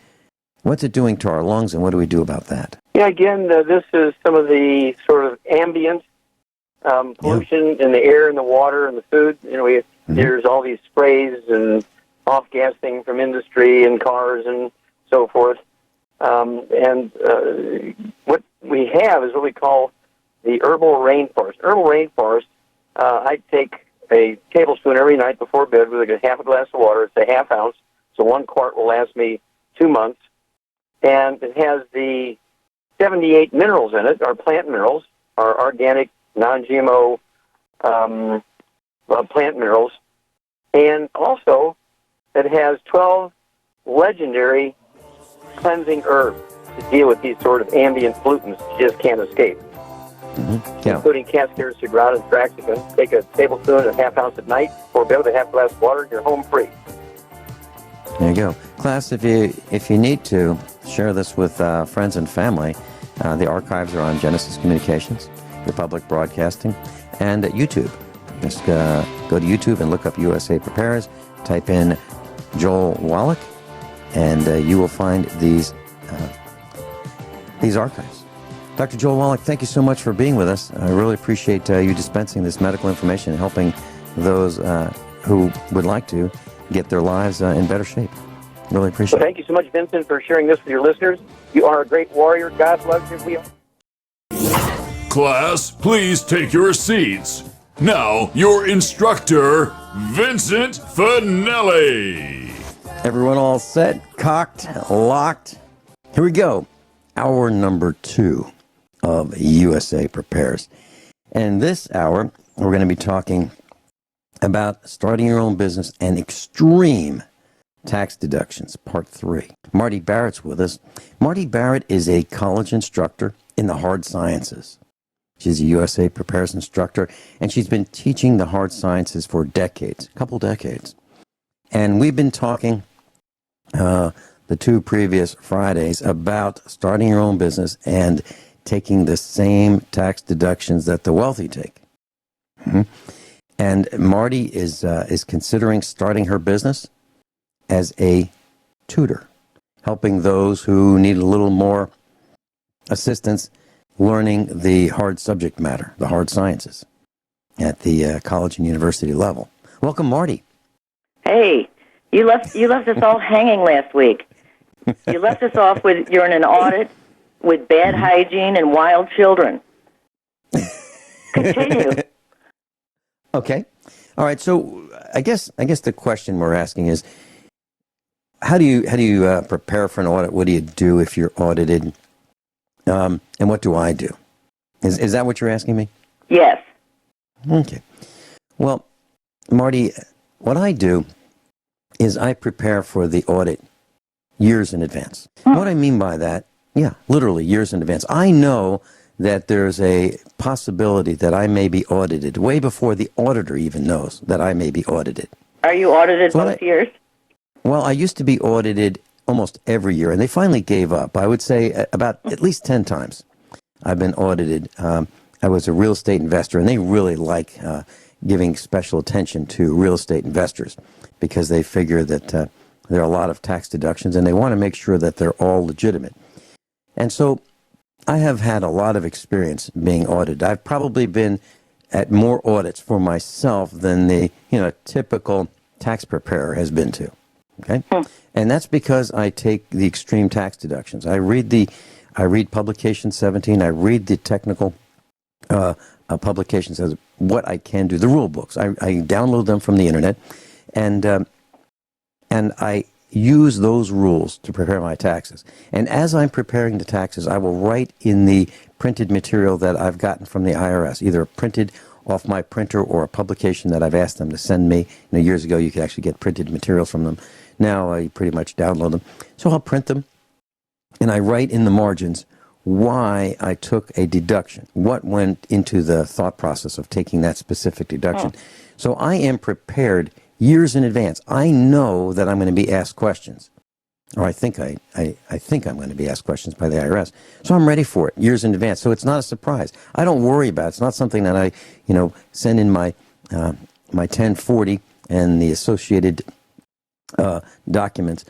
what's it doing to our lungs, and what do we do about that? Yeah, again, this is some of the sort of ambient pollution in the air and the water and the food. You know, there's all these sprays and off-gassing from industry and cars and so forth. And what we have is what we call the herbal rainforest. Herbal rainforest, I take a tablespoon every night before bed with a half a glass of water. It's a half ounce, so 1 quart will last me 2 months. And it has the 78 minerals in it, our plant minerals, our organic, non-GMO plant minerals. And also, it has 12 legendary cleansing herbs to deal with these sort of ambient pollutants you just can't escape. Including Cascara sagrada and Fraxican. Take a tablespoon and a half ounce at night before bed with a half glass of water, and you're home free. There you go. Class, if you need to, share this with friends and family. The archives are on Genesis Communications, Republic Broadcasting, and at YouTube. Just go to YouTube and look up USA Prepares, type in Joel Wallach, and you will find these archives. Dr. Joel Wallach, thank you so much for being with us. I really appreciate you dispensing this medical information and helping those who would like to get their lives in better shape. Really appreciate it. Thank you so much, Vincent, for sharing this with your listeners. You are a great warrior. God loves you. We are. Class, please take your seats. Now, your instructor, Vincent Finelli. Everyone all set, cocked, locked? Here we go. Hour number 2 of USA Prepares. And this hour, we're going to be talking about starting your own business and extreme tax deductions, part 3. Marty Barrett's with us. Marty Barrett is a college instructor in the hard sciences. She's a USA Prepares instructor, and she's been teaching the hard sciences for decades, a couple decades. And we've been talking the 2 previous Fridays about starting your own business and taking the same tax deductions that the wealthy take. Mm-hmm. And Marty is considering starting her business as a tutor, helping those who need a little more assistance learning the hard subject matter, the hard sciences, at the college and university level. Welcome, Marty. Hey, you left us all hanging last week. You left us off with you're in an audit with bad hygiene and wild children. Continue. Okay. All right. So I guess the question we're asking is, how do you prepare for an audit? What do you do if you're audited? And what do I do? Is that what you're asking me? Yes. Okay. Well, Marty, what I do is I prepare for the audit years in advance. What I mean by that, literally years in advance. I know that there's a possibility that I may be audited way before the auditor even knows that I may be audited. Are you audited both years? Well, I used to be audited almost every year, and they finally gave up. I would say about at least 10 times I've been audited. I was a real estate investor, and they really like giving special attention to real estate investors because they figure that there are a lot of tax deductions, and they want to make sure that they're all legitimate. And so I have had a lot of experience being audited. I've probably been at more audits for myself than the typical tax preparer has been to. Okay, and that's because I take the extreme tax deductions. I read publication 17. I read the technical publications as what I can do. The rule books. I download them from the internet, and I use those rules to prepare my taxes. And as I'm preparing the taxes, I will write in the printed material that I've gotten from the IRS, either printed off my printer or a publication that I've asked them to send me. Years ago, you could actually get printed materials from them. Now I pretty much download them. So I'll print them, and I write in the margins why I took a deduction, what went into the thought process of taking that specific deduction. So I am prepared years in advance. I know that I'm going to be asked questions, or I think I'm going to be asked questions by the IRS. So I'm ready for it years in advance. So it's not a surprise. I don't worry about it. It's not something that I, send in my 1040 and the associated documents.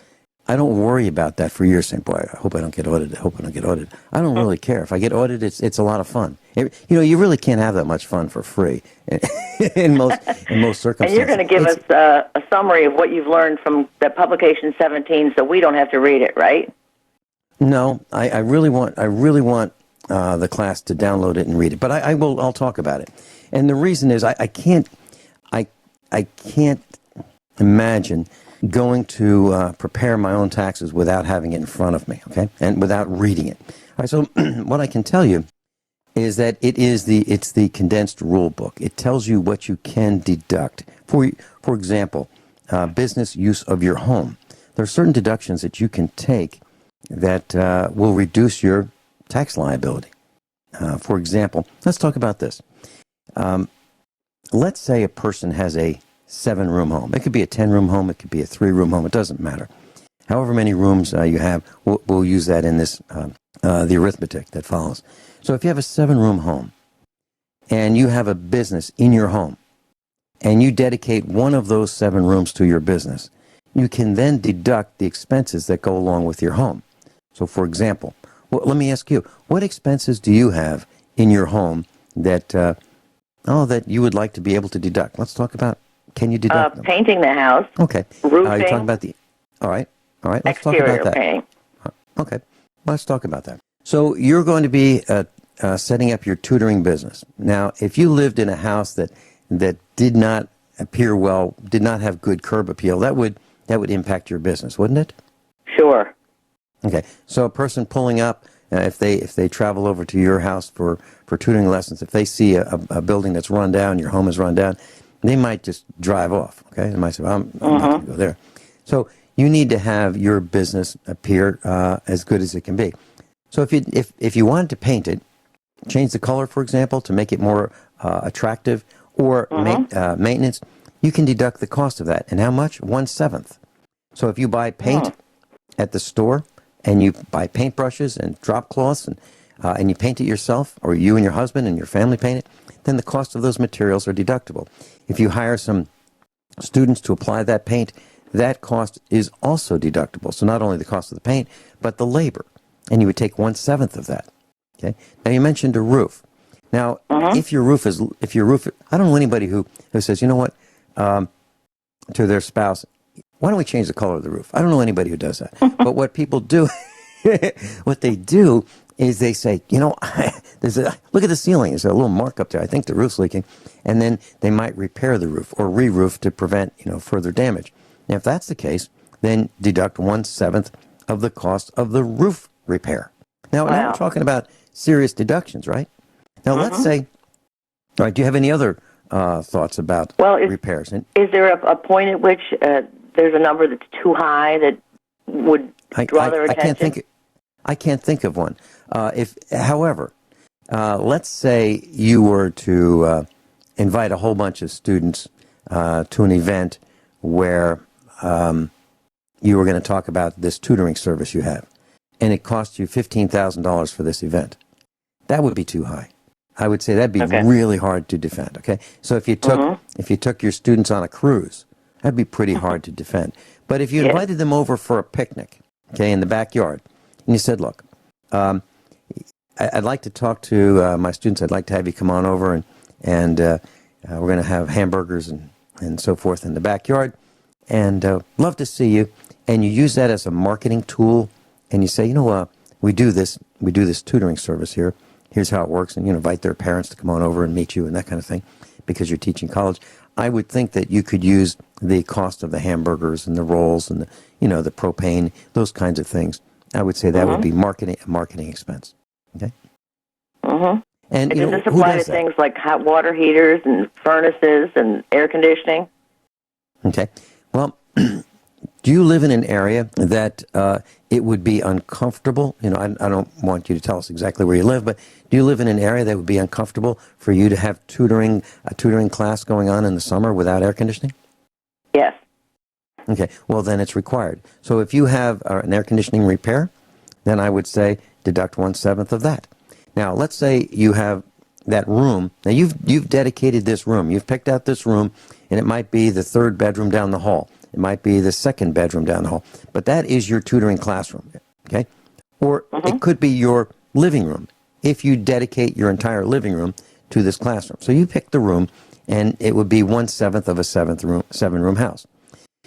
I don't worry about that for years, saying, boy, I hope I don't get audited. I hope I don't get audited. I don't really care. If I get audited, it's a lot of fun. You really can't have that much fun for free in most circumstances. And you're going to give us a summary of what you've learned from the publication 17 so we don't have to read it, right? No, I really want the class to download it and read it. But I'll talk about it. And the reason is I can't imagine going to prepare my own taxes without having it in front of me, okay, and without reading it. All right, so what I can tell you is that it's the condensed rule book. It tells you what you can deduct. For example, business use of your home. There are certain deductions that you can take that will reduce your tax liability. For example, let's talk about this. Let's say a person has a 7-room home. It could be a 10-room home. It could be a 3-room home. It doesn't matter. However many rooms you have, we'll use that in this the arithmetic that follows. So if you have a 7-room home and you have a business in your home and you dedicate one of those 7 rooms to your business, you can then deduct the expenses that go along with your home. So for example, well, let me ask you, what expenses do you have in your home that that you would like to be able to deduct? Let's talk about, can you deduct them? Painting the house. Okay. Roofing. You're talking about the, all right. Let's talk Exterior about that. painting. Okay. Let's talk about that. So you're going to be setting up your tutoring business. Now, if you lived in a house that did not appear well, did not have good curb appeal, that would impact your business, wouldn't it? Sure. Okay. So a person pulling up, if they travel over to your house for tutoring lessons, if they see a building that's run down, your home is run down, they might just drive off. Okay. They might say, well, I'm not going to go there. So you need to have your business appear as good as it can be. So if you wanted to paint it, change the color, for example, to make it more attractive, or maintenance, you can deduct the cost of that. And how much? 1/7. So if you buy paint at the store and you buy paintbrushes and drop cloths and you paint it yourself, or you and your husband and your family paint it, then the cost of those materials are deductible. If you hire some students to apply that paint, that cost is also deductible. So not only the cost of the paint, but the labor. And you would take 1/7 of that. Okay. Now you mentioned a roof. Now, if your roof, I don't know anybody who says, you know what, to their spouse, why don't we change the color of the roof? I don't know anybody who does that. But what people do, what they do is they say, you know, look at the ceiling. There's a little mark up there. I think the roof's leaking. And then they might repair the roof or re-roof to prevent, further damage. Now, if that's the case, then deduct 1/7 of the cost of the roof repair. Now we're talking about serious deductions, right? Now, let's say, all right, do you have any other thoughts about repairs? Is there a point at which there's a number that's too high that would draw their attention? I can't think of one. However, let's say you were to invite a whole bunch of students to an event where you were going to talk about this tutoring service you have, and it cost you $15,000 for this event. That would be too high. I would say that'd be really hard to defend. Okay, so if you took your students on a cruise, that'd be pretty hard to defend. But if you invited them over for a picnic, okay, in the backyard, and you said, look, I'd like to talk to my students. I'd like to have you come on over, and we're going to have hamburgers and so forth in the backyard, and love to see you. And you use that as a marketing tool, and you say, we do this tutoring service here. Here's how it works, and invite their parents to come on over and meet you and that kind of thing, because you're teaching college. I would think that you could use the cost of the hamburgers and the rolls and the propane, those kinds of things. I would say that would be a marketing expense. Okay. And does this apply to things like hot water heaters and furnaces and air conditioning? Okay. Well, do you live in an area that it would be uncomfortable? I don't want you to tell us exactly where you live, but do you live in an area that would be uncomfortable for you to have a tutoring class going on in the summer without air conditioning? Yes. Okay. Well, then it's required. So if you have an air conditioning repair, then I would say deduct 1/7 of that. Now, let's say you have that room. Now, you've dedicated this room. You've picked out this room, and it might be the 3rd bedroom down the hall. It might be the 2nd bedroom down the hall. But that is your tutoring classroom, okay? Or it could be your living room if you dedicate your entire living room to this classroom. So you pick the room, and it would be 1/7 of a 7-room house.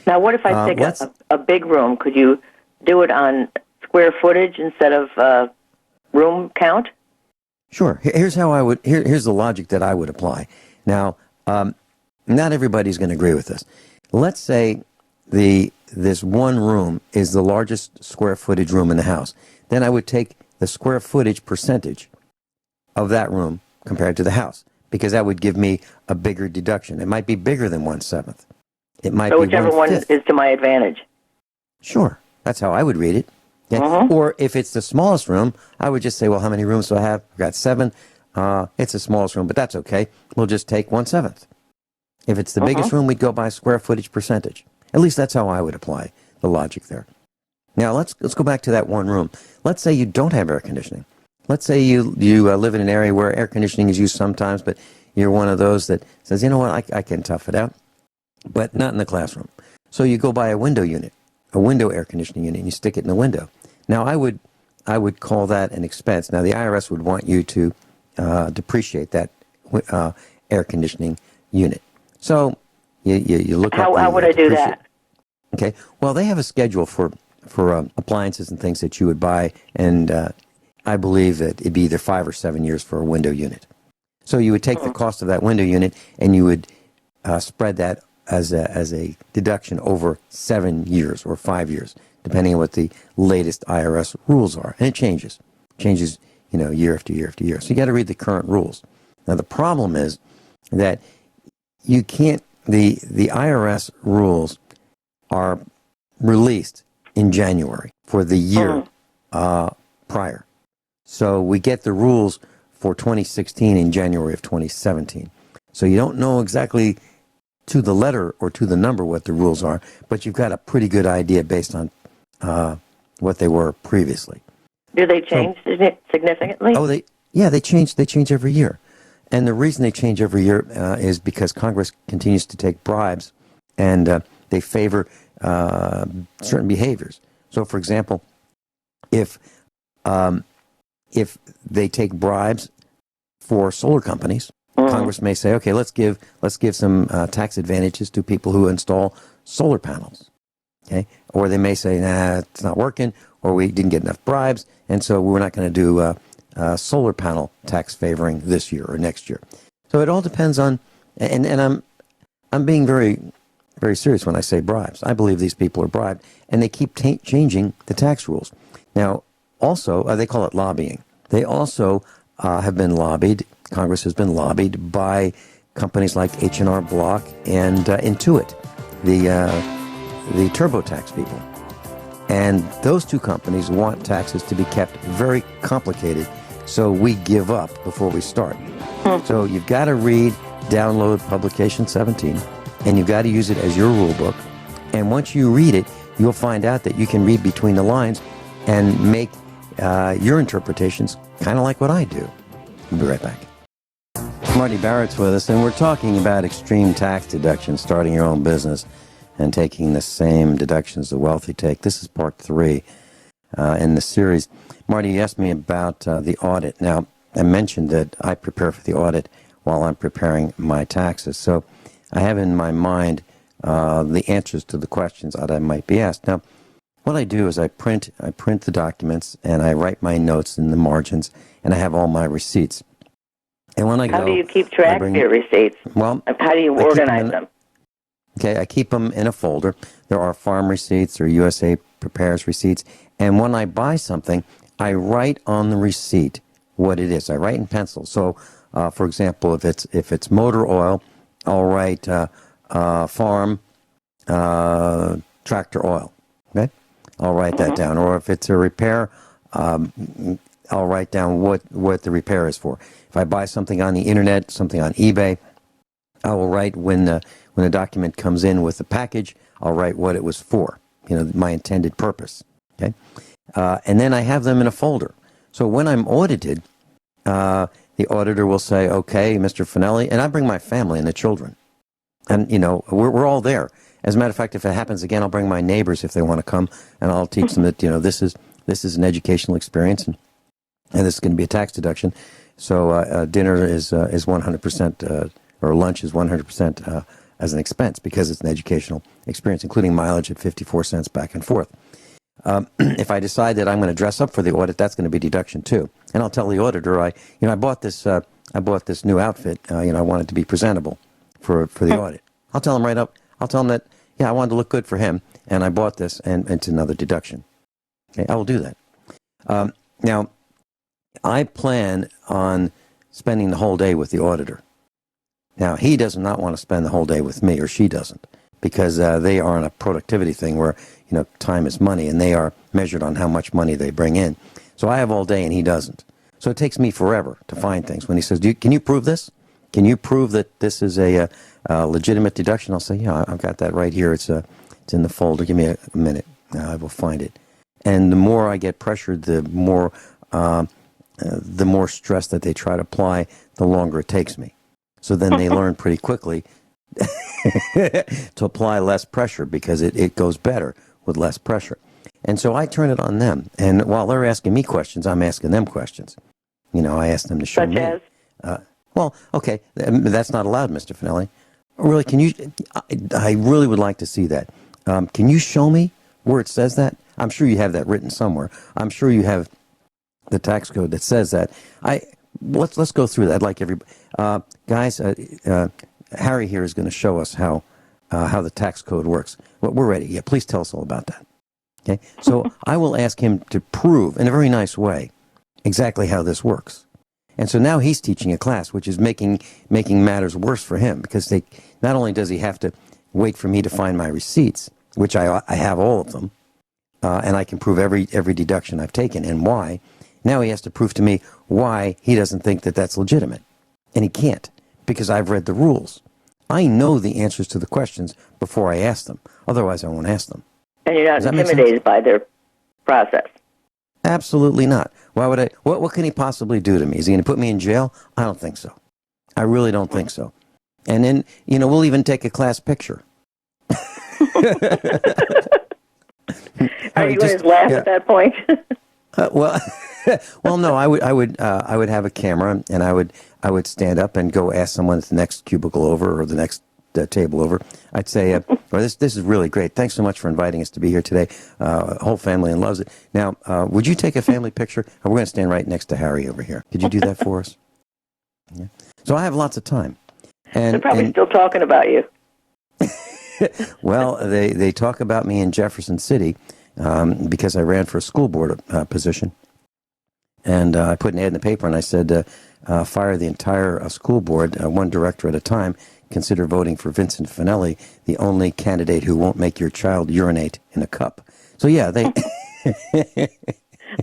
Now, what if I take a big room? Could you do it on square footage instead of room count? Sure. Here's the logic that I would apply. Now, not everybody's going to agree with this. Let's say this one room is the largest square footage room in the house. Then I would take the square footage percentage of that room compared to the house, because that would give me a bigger deduction. It might be bigger than 1/7. It might be whichever 1/5. one is to my advantage. Sure. That's how I would read it. Okay? Or if it's the smallest room, I would just say, well, how many rooms do I have? I've got 7. It's the smallest room, but that's okay. We'll just take 1/7. If it's the biggest room, we'd go by square footage percentage. At least that's how I would apply the logic there. Now, let's go back to that one room. Let's say you don't have air conditioning. Let's say you live in an area where air conditioning is used sometimes, but you're one of those that says, you know what, I can tough it out, but not in the classroom. So you go buy a window unit, a window air conditioning unit, and you stick it in the window. Now, I would call that an expense. Now, the IRS would want you to depreciate that air conditioning unit. So you look up how would I do that? Okay. Well, they have a schedule for appliances and things that you would buy, and I believe that it'd be either 5 or 7 years for a window unit. So you would take the cost of that window unit and you would spread that as a deduction over 7 years or 5 years, depending on what the latest IRS rules are, and it changes year after year after year. So you got to read the current rules. Now the problem is that you can't. The IRS rules are released in January for the year prior. So we get the rules for 2016 in January of 2017. So you don't know exactly to the letter or to the number what the rules are, but you've got a pretty good idea based on what they were previously. Do they change significantly? Oh, they change. They change every year. And the reason they change every year is because Congress continues to take bribes, and they favor certain behaviors. So, for example, if they take bribes for solar companies, Congress may say, okay, let's give some tax advantages to people who install solar panels. Okay, or they may say, nah, it's not working, or we didn't get enough bribes, and so we're not going to do solar panel tax favoring this year or next year. So it all depends on, and I'm being very, very serious when I say bribes. I believe these people are bribed, and they keep changing the tax rules. Now, also, they call it lobbying. They also have been lobbied, Congress has been lobbied by companies like H&R Block and Intuit, the TurboTax people. And those two companies want taxes to be kept very complicated, so we give up before we start. So you've got to download Publication 17, and you've got to use it as your rule book. And once you read it, you'll find out that you can read between the lines and make your interpretations kind of like what I do. We'll be right back. Marty Barrett's with us, and we're talking about extreme tax deductions, starting your own business and taking the same deductions the wealthy take. This is part 3 in the series. Marty, you asked me about the audit. Now, I mentioned that I prepare for the audit while I'm preparing my taxes. So I have in my mind the answers to the questions that I might be asked. Now, what I do is I print the documents, and I write my notes in the margins, and I have all my receipts. And when I How do you keep track of your receipts? Well, how do you organize them? Okay, I keep them in a folder. There are farm receipts, there are USA Prepares receipts, and when I buy something, I write on the receipt what it is. I write in pencil. So, for example, if it's motor oil, I'll write farm tractor oil. Okay, I'll write that down. Or if it's a repair, I'll write down what the repair is for. If I buy something on the internet, something on eBay, I will write when the document comes in with the package, I'll write what it was for, my intended purpose. Okay, and then I have them in a folder. So when I'm audited, the auditor will say, "Okay, Mr. Finelli," and I bring my family and the children, and we're all there. As a matter of fact, if it happens again, I'll bring my neighbors if they want to come, and I'll teach them that this is an educational experience, and this is going to be a tax deduction. So dinner is 100%, or lunch is 100% as an expense because it's an educational experience, including mileage at 54 cents back and forth. If I decide that I'm going to dress up for the audit, that's going to be deduction too. And I'll tell the auditor, I bought this new outfit. I want it to be presentable for the audit. I'll tell him right up. I'll tell him that, I wanted to look good for him, and I bought this, and it's another deduction. Okay, I will do that. Now, I plan on spending the whole day with the auditor. Now, he does not want to spend the whole day with me, or she doesn't, because they are on a productivity thing where, time is money, and they are measured on how much money they bring in. So I have all day, and he doesn't. So it takes me forever to find things. When he says, can you prove this? can you prove that this is a legitimate deduction? I'll say, yeah, I've got that right here. It's in the folder. Give me a minute. I will find it. And the more I get pressured, the more stress that they try to apply, the longer it takes me. So then they learn pretty quickly to apply less pressure because it goes better with less pressure. And so I turn it on them. And while they're asking me questions, I'm asking them questions. You know, I ask them to show me. Such as? Well, okay, that's not allowed, Mr. Finelli. Really, can you? I really would like to see that. Can you show me where it says that? I'm sure you have that written somewhere. I'm sure you have the tax code that says that. Let's go through that. I'd like everybody, guys. Harry here is going to show us how the tax code works. Well, we're ready. Yeah, please tell us all about that. Okay, so I will ask him to prove in a very nice way exactly how this works. And so now he's teaching a class, which is making matters worse for him, because not only does he have to wait for me to find my receipts, which I have all of them, and I can prove every deduction I've taken and why. Now he has to prove to me why he doesn't think that that's legitimate, and he can't, because I've read the rules. I know the answers to the questions before I ask them. Otherwise, I won't ask them. And you're not intimidated by their process. Absolutely not. Why would I? What can he possibly do to me? Is he going to put me in jail? I don't think so. I really don't think so. And then, we'll even take a class picture. Are you going to laugh at that point? Well, no. I would have a camera, and I would stand up and go ask someone at the next cubicle over or the next table over. I'd say, well, this is really great. Thanks so much for inviting us to be here today. Whole family and loves it. Now, would you take a family picture? We're going to stand right next to Harry over here. Could you do that for us? Yeah. So I have lots of time. And they're probably still talking about you. Well, they talk about me in Jefferson City because I ran for a school board position. And I put an ad in the paper, and I said, fire the entire school board, one director at a time. Consider voting for Vincent Finelli, the only candidate who won't make your child urinate in a cup. So, yeah, they...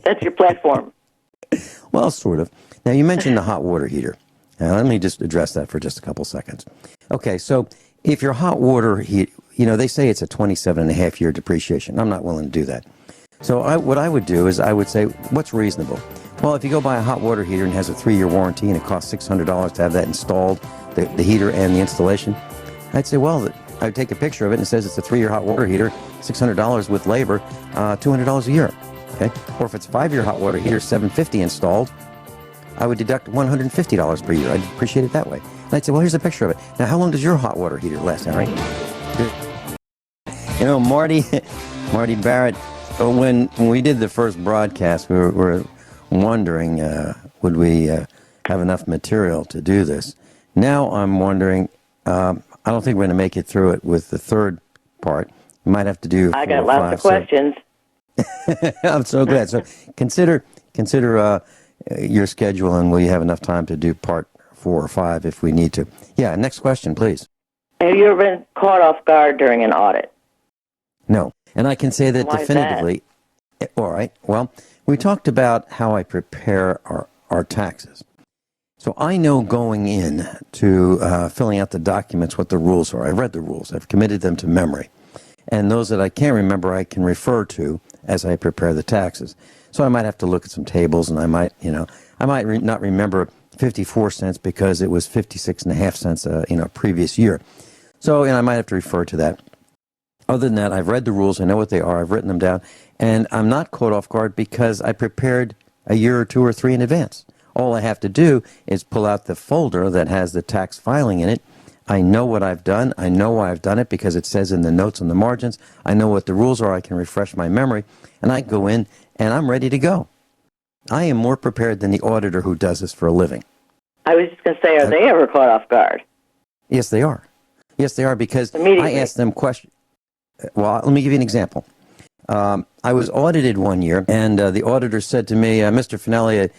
That's your platform. Well, sort of. Now, you mentioned the hot water heater. Let me just address that for just a couple seconds. Okay, so if your hot water heat, they say it's a 27.5-year depreciation. I'm not willing to do that. So what I would do is I would say, what's reasonable? Well, if you go buy a hot water heater and it has a 3-year warranty and it costs $600 to have that installed, the heater and the installation, I'd say, well, I'd take a picture of it and it says it's a 3-year hot water heater, $600 with labor, $200 a year. Okay? Or if it's a 5-year hot water heater, $750 installed, I would deduct $150 per year. I'd depreciate it that way. And I'd say, well, here's a picture of it. Now, how long does your hot water heater last, Harry? Marty Barrett, when we did the first broadcast, we were wondering, would we have enough material to do this? Now I'm wondering, I don't think we're going to make it through it with the third part. We might have to do 4 I got or lots 5, of questions. I'm so glad. So consider your schedule, and will you have enough time to do part 4 or 5 if we need to? Yeah, next question, please. Have you ever been caught off guard during an audit? No. And I can say that Why definitively. Is All right. Well, we talked about how I prepare our taxes. So I know going in to filling out the documents what the rules are. I've read the rules. I've committed them to memory. And those that I can't remember, I can refer to as I prepare the taxes. So I might have to look at some tables, and I might not remember 54 cents because it was 56.5 cents previous year. So I might have to refer to that. Other than that, I've read the rules. I know what they are. I've written them down. And I'm not caught off guard because I prepared a year or 2 or 3 in advance. All I have to do is pull out the folder that has the tax filing in it. I know what I've done. I know why I've done it because it says in the notes on the margins. I know what the rules are. I can refresh my memory. And I go in, and I'm ready to go. I am more prepared than the auditor who does this for a living. I was just going to say, are they ever caught off guard? Yes, they are. Yes, they are, because Immediately. I ask them questions. Well, let me give you an example. I was audited one year, and the auditor said to me, Mr. Finelli,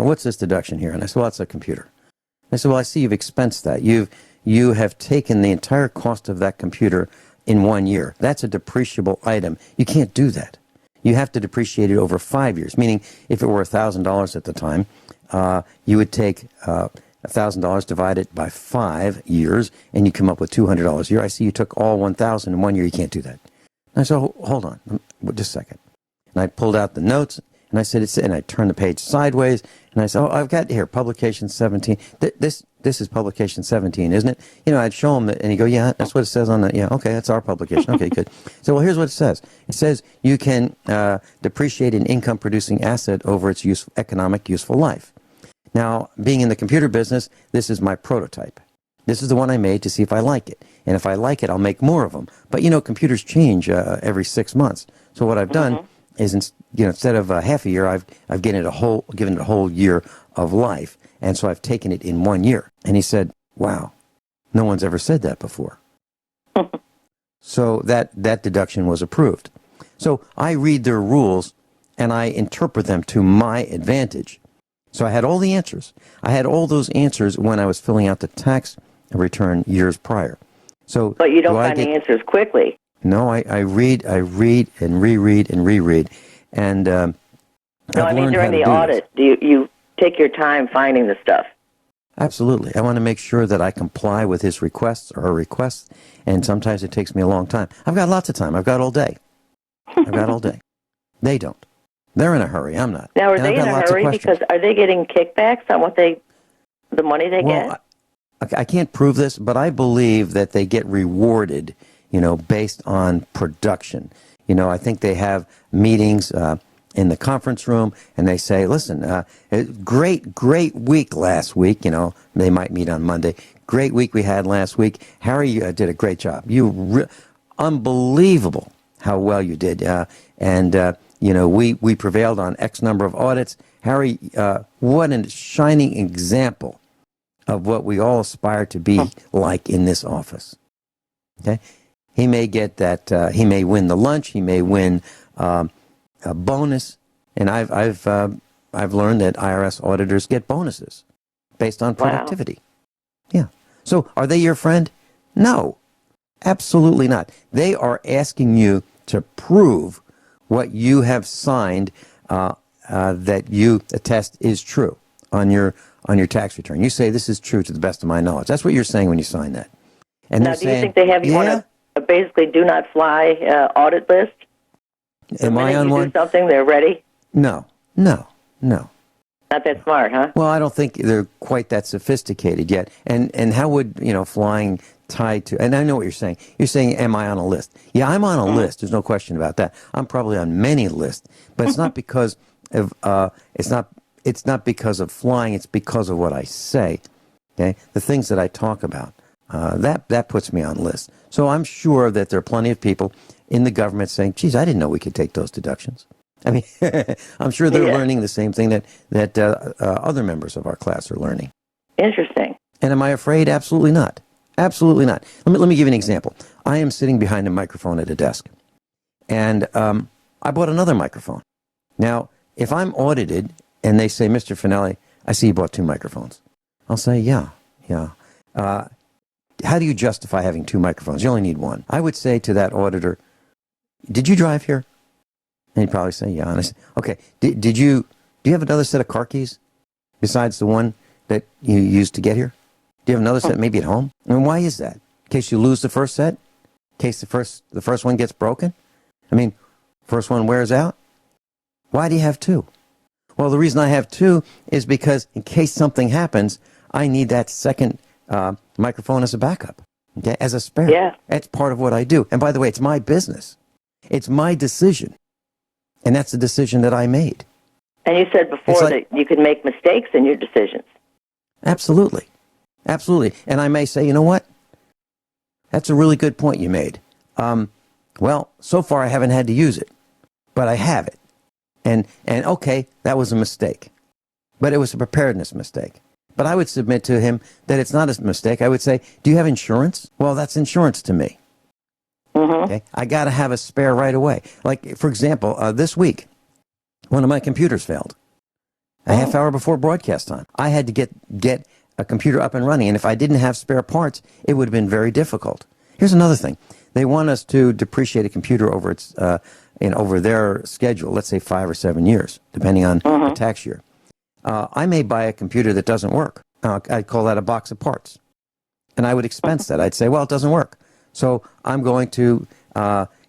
what's this deduction here? And I said, well, it's a computer. I said, well, I see you've expensed that. You have taken the entire cost of that computer in 1 year. That's a depreciable item. You can't do that. You have to depreciate it over 5 years, meaning if it were $1,000 at the time, you would take $1,000, divide it by 5 years, and you come up with $200 a year. I see you took all 1,000 in 1 year. You can't do that. And I said, hold on, just a second. And I pulled out the notes, and I said, and I turned the page sideways, and I said, I've got here, publication 17. This is publication 17, isn't it? I'd show him, and he'd go, yeah, that's what it says on the, yeah, okay, that's our publication. Okay, good. So, well, here's what it says. It says you can depreciate an income-producing asset over its economic useful life. Now, being in the computer business, this is my prototype. This is the one I made to see if I like it. And if I like it, I'll make more of them. But, computers change every 6 months. So what I've done is, instead of half a year, I've given it a whole year of life. And so I've taken it in 1 year. And he said, wow, no one's ever said that before. So that deduction was approved. So I read their rules, and I interpret them to my advantage. So I had all the answers. I had all those answers when I was filling out the tax return years prior. So, but you don't find the answers quickly. No, I read and reread and reread, and no, I mean during the audit, do you take your time finding the stuff? Absolutely. I want to make sure that I comply with his requests or her requests, and sometimes it takes me a long time. I've got lots of time. I've got all day. They don't. They're in a hurry. I'm not. Now, are they in a hurry because are they getting kickbacks on the money they get? I can't prove this, but I believe that they get rewarded, based on production. I think they have meetings in the conference room, and they say, listen, great week last week. They might meet on Monday. Great week we had last week. Harry did a great job. Unbelievable how well you did. We prevailed on X number of audits. Harry, what a shining example of what we all aspire to be like in this office. Okay, he may get that. He may win the lunch. He may win a bonus. And I've learned that IRS auditors get bonuses based on productivity. Wow. Yeah. So are they your friend? No, absolutely not. They are asking you to prove what you have signed that you attest is true on your tax return. You say this is true to the best of my knowledge. That's what you're saying when you sign that. And now, do you think they have you on a basically do not fly audit list? Am I on one? Do something, they're ready? No. Not that smart, huh? Well, I don't think they're quite that sophisticated yet. And how would flying tie to? And I know what you're saying. You're saying, am I on a list? Yeah, I'm on a list. There's no question about that. I'm probably on many lists, but it's not because of it's not because of flying. It's because of what I say. Okay, the things that I talk about. That puts me on lists. So I'm sure that there are plenty of people in the government saying, geez, I didn't know we could take those deductions. I mean, I'm sure they're learning the same thing that other members of our class are learning. Interesting. And am I afraid? Absolutely not. Absolutely not. Let me give you an example. I am sitting behind a microphone at a desk, and I bought another microphone. Now, if I'm audited and they say, Mr. Finelli, I see you bought 2 microphones. I'll say, yeah. How do you justify having 2 microphones? You only need 1. I would say to that auditor, did you drive here? And he'd probably say, yeah. And I said, okay, do you have another set of car keys besides the one that you used to get here? Do you have another set maybe at home? And why is that? In case you lose the first set? In case the first one gets broken? I mean, first one wears out? Why do you have 2? Well, the reason I have 2 is because in case something happens, I need that second microphone as a backup, okay, as a spare. Yeah. That's part of what I do. And by the way, it's my business. It's my decision. And that's the decision that I made. And you said before that you could make mistakes in your decisions. Absolutely. Absolutely. And I may say, you know what? That's a really good point you made. Well, so far I haven't had to use it, but I have it. And okay, that was a mistake. But it was a preparedness mistake. But I would submit to him that it's not a mistake. I would say, do you have insurance? Well, that's insurance to me. Mm-hmm. Okay? I got to have a spare right away. Like, for example, this week, one of my computers failed. A half hour before broadcast time. I had to get a computer up and running, and if I didn't have spare parts, it would have been very difficult. Here's another thing. They want us to depreciate a computer over its over their schedule, let's say 5 or 7 years, depending on the tax year. I may buy a computer that doesn't work, I'd call that a box of parts. And I would expense that. I'd say, well, it doesn't work. So I'm going to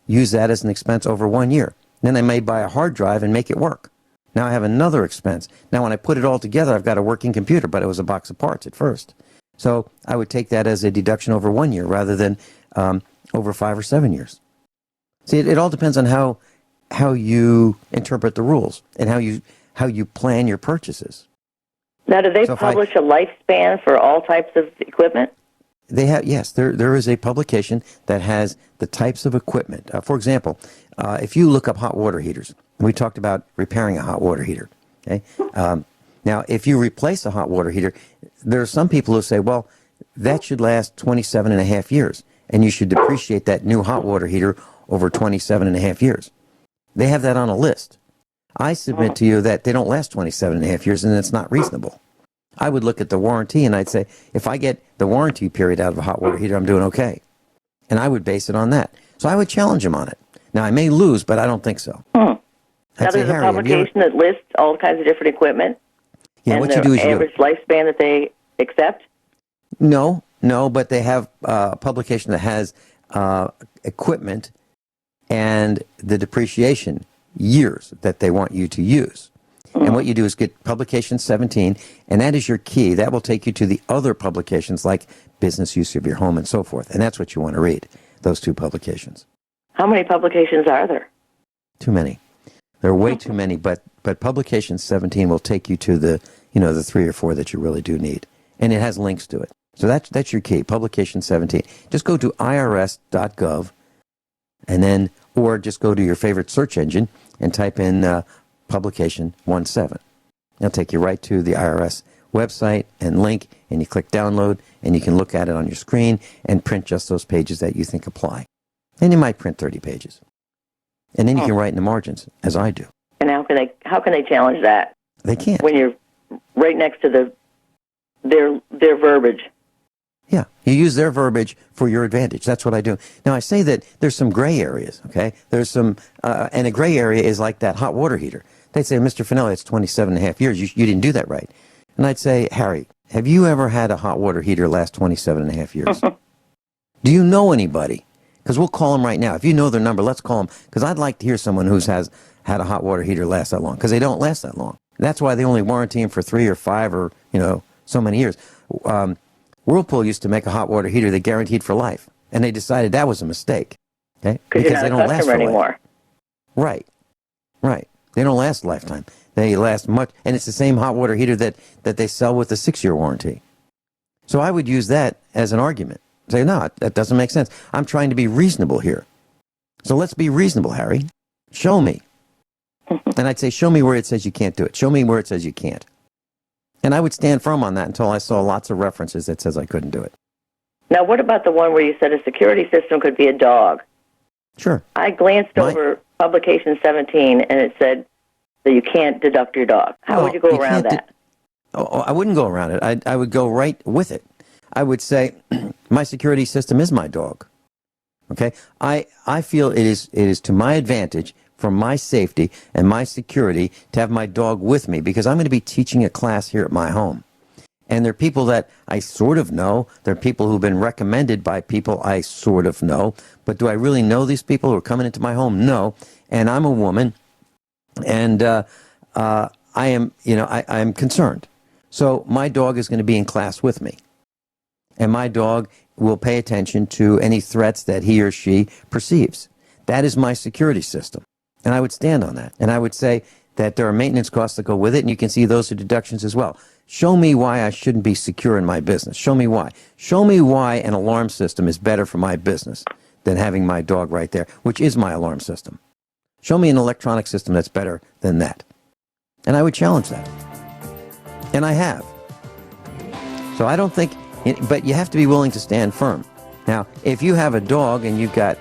use that as an expense over 1 year. Then I may buy a hard drive and make it work. Now I have another expense. Now when I put it all together, I've got a working computer, but it was a box of parts at first. So I would take that as a deduction over 1 year rather than over 5 or 7 years. See, it all depends on how you interpret the rules and how you plan your purchases. Now, do they publish a lifespan for all types of equipment? They have, yes. There is a publication that has the types of equipment. For example, if you look up hot water heaters, we talked about repairing a hot water heater. Okay. Now, if you replace a hot water heater, there are some people who say, well, that should last 27 and a half years, and you should depreciate that new hot water heater over 27 and a half years. They have that on a list. I submit to you that they don't last 27 and a half years, and it's not reasonable. I would look at the warranty, and I'd say, if I get the warranty period out of a hot water heater, I'm doing okay. And I would base it on that. So I would challenge him on it. Now, I may lose, but I don't think so. Now, there's a publication that lists all kinds of different equipment. Yeah, and what you do is average lifespan that they accept? No, but they have a publication that has equipment and the depreciation years that they want you to use. And what you do is get publication 17, and that is your key. That will take you to the other publications like business use of your home and so forth. And that's what you want to read, those two publications. How many publications are there? Too many. There are way too many, but publication 17 will take you to the 3 or 4 that you really do need. And it has links to it. So that's your key, publication 17. Just go to irs.gov and then, or just go to your favorite search engine and type in publication 17. It'll take you right to the IRS website and link, and you click download, and you can look at it on your screen and print just those pages that you think apply. And you might print 30 pages. And then you can write in the margins, as I do. And how can they challenge that? They can't. When you're right next to their verbiage. Yeah, you use their verbiage for your advantage. That's what I do. Now, I say that there's some gray areas, okay? There's some, and a gray area is like that hot water heater. They'd say, Mr. Finelli, it's 27 and a half years. You didn't do that right. And I'd say, Harry, have you ever had a hot water heater last 27 and a half years? Do you know anybody? Because we'll call them right now. If you know their number, let's call them. Because I'd like to hear someone who has had a hot water heater last that long. Because they don't last that long. That's why they only warranty them for 3 or 5 or, so many years. Whirlpool used to make a hot water heater that guaranteed for life. And they decided that was a mistake. Okay? Because they don't last for anymore. Right. They don't last a lifetime. They last much. And it's the same hot water heater that they sell with a 6-year warranty. So I would use that as an argument. Say, no, that doesn't make sense. I'm trying to be reasonable here. So let's be reasonable, Harry. Show me. And I'd say, show me where it says you can't do it. Show me where it says you can't. And I would stand firm on that until I saw lots of references that says I couldn't do it. Now, what about the one where you said a security system could be a dog? Sure. I glanced over publication 17, and it said that you can't deduct your dog. How would you go around that? I wouldn't go around it. I would go right with it. I would say, my security system is my dog. Okay? I feel it is to my advantage, for my safety and my security, to have my dog with me, because I'm going to be teaching a class here at my home. And there are people that I sort of know. There are people who've been recommended by people I sort of know. But do I really know these people who are coming into my home? No. And I'm a woman, and I am concerned. So my dog is going to be in class with me. And my dog will pay attention to any threats that he or she perceives. That is my security system. And I would stand on that. And I would say that there are maintenance costs that go with it, and you can see those are deductions as well. Show me why I shouldn't be secure in my business. Show me why. Show me why an alarm system is better for my business than having my dog right there, which is my alarm system. Show me an electronic system that's better than that. And I would challenge that. And I have. So I don't think, but you have to be willing to stand firm. Now, if you have a dog and you've got,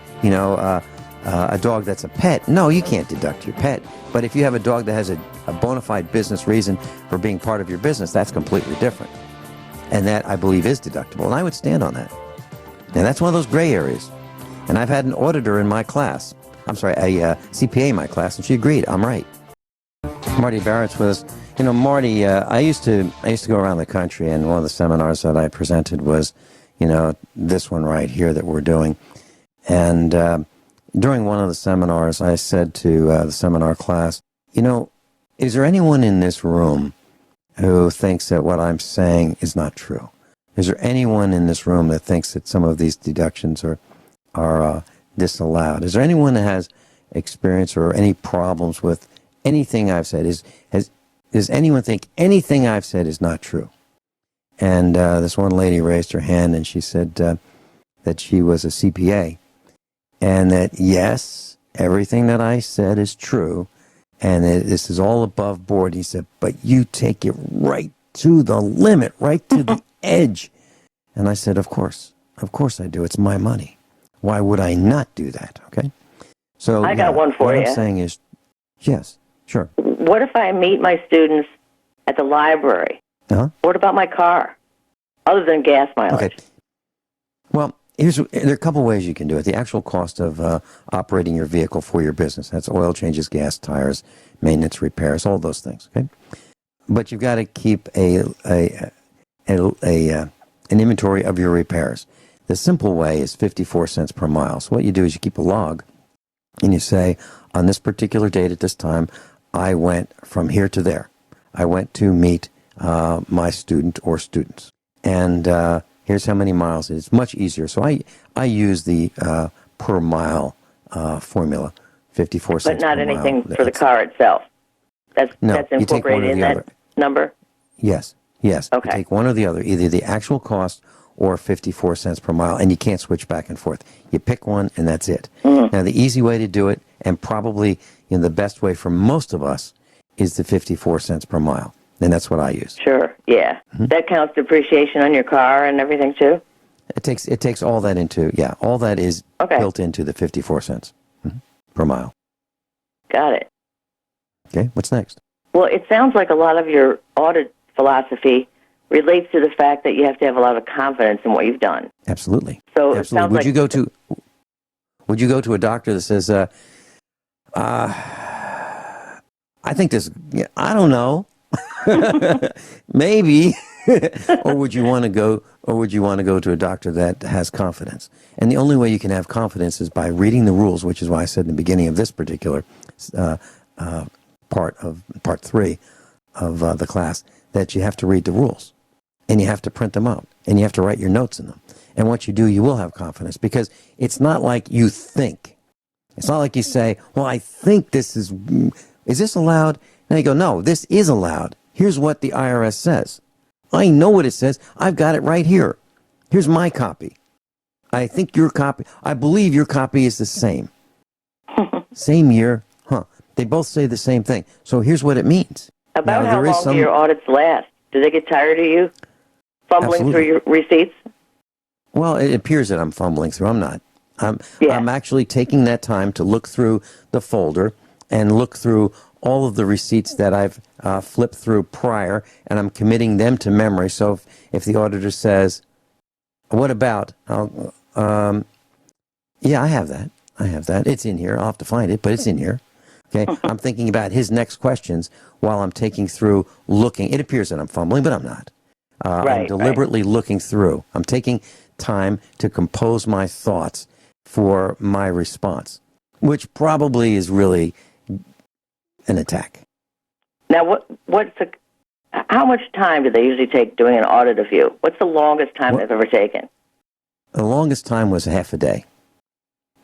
a dog that's a pet, no, you can't deduct your pet. But if you have a dog that has a bona fide business reason for being part of your business, that's completely different. And that, I believe, is deductible. And I would stand on that. And that's one of those gray areas. And I've had an auditor in my class. I'm sorry, a CPA in my class, and she agreed. I'm right. Marty Barrett's with us. Marty, I used to go around the country, and one of the seminars that I presented was, this one right here that we're doing. And during one of the seminars, I said to the seminar class, is there anyone in this room who thinks that what I'm saying is not true? Is there anyone in this room that thinks that some of these deductions are disallowed? Is there anyone that has experience or any problems with anything I've said? Does anyone think anything I've said is not true? And this one lady raised her hand and she said that she was a CPA and that, yes, everything that I said is true and that this is all above board. He said, but you take it right to the limit, right to the edge. And I said, of course I do. It's my money. Why would I not do that? Okay. So I got one for you. What I'm saying is, yes, sure. What if I meet my students at the library? Uh-huh. What about my car, other than gas mileage? Okay. Well, there are a couple ways you can do it. The actual cost of operating your vehicle for your business. That's oil changes, gas, tires, maintenance, repairs, all those things. Okay. But you've got to keep an inventory of your repairs. The simple way is 54 cents per mile. So what you do is you keep a log, and you say, on this particular date at this time, I went from here to there. I went to meet my student or students. And here's how many miles. It's much easier. So I use the per mile formula, 54 cents per mile. But not anything for the car itself. That's incorporated in that number? Yes. Okay. You take one or the other, either the actual cost or 54 cents per mile, and you can't switch back and forth. You pick one, and that's it. Mm-hmm. Now, the easy way to do it, and probably the best way for most of us, is the 54 cents per mile. And that's what I use. Sure, yeah. Mm-hmm. That counts depreciation on your car and everything, too? It takes all that into, all that is built into the 54 cents per mile. Got it. Okay, what's next? Well, it sounds like a lot of your audit philosophy relates to the fact that you have to have a lot of confidence in what you've done. Absolutely. So it sounds would you go to a doctor that says, I think this, I don't know, maybe, or would you want to go to a doctor that has confidence? And the only way you can have confidence is by reading the rules, which is why I said in the beginning of this particular part 3 of the class that you have to read the rules. And you have to print them out, and you have to write your notes in them. And once you do, you will have confidence, because it's not like you think. It's not like you say, well, I think is this allowed? And you go, no, this is allowed. Here's what the IRS says. I know what it says. I've got it right here. Here's my copy. I believe your copy is the same. Same year, They both say the same thing. So here's what it means. About how long do your audits last? Do they get tired of you fumbling through your receipts? Well, it appears that I'm fumbling through. I'm not. I'm actually taking that time to look through the folder and look through all of the receipts that I've flipped through prior, and I'm committing them to memory. So if the auditor says, what about? I have that. It's in here. I'll have to find it, but it's in here. Okay, I'm thinking about his next questions while I'm taking through, looking. It appears that I'm fumbling, but I'm not. I'm deliberately looking through. I'm taking time to compose my thoughts for my response, which probably is really an attack. Now, how much time do they usually take doing an audit of you? What's the longest time they've ever taken? The longest time was half a day.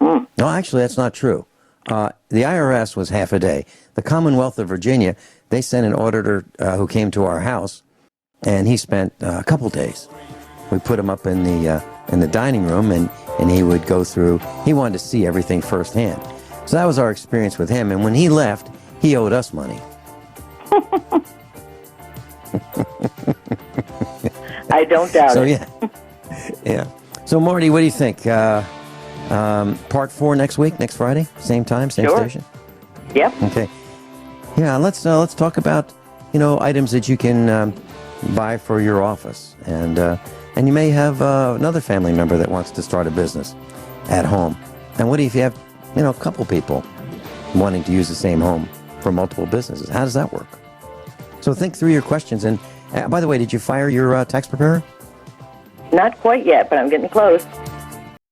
No, actually, that's not true. The IRS was half a day. The Commonwealth of Virginia, they sent an auditor who came to our house, and he spent a couple days. We put him up in the dining room, and he would go through. He wanted to see everything firsthand. So that was our experience with him. And when he left, he owed us money. I don't doubt it. Yeah. So Marty, what do you think? Part 4 next week, next Friday, same time, same station. Yep. Okay. Yeah. Let's talk about items that you can buy for your office, and you may have another family member that wants to start a business at home. And what if you have a couple people wanting to use the same home for multiple businesses? How does that work? So think through your questions. And by the way, did you fire your tax preparer? Not quite yet, but I'm getting close.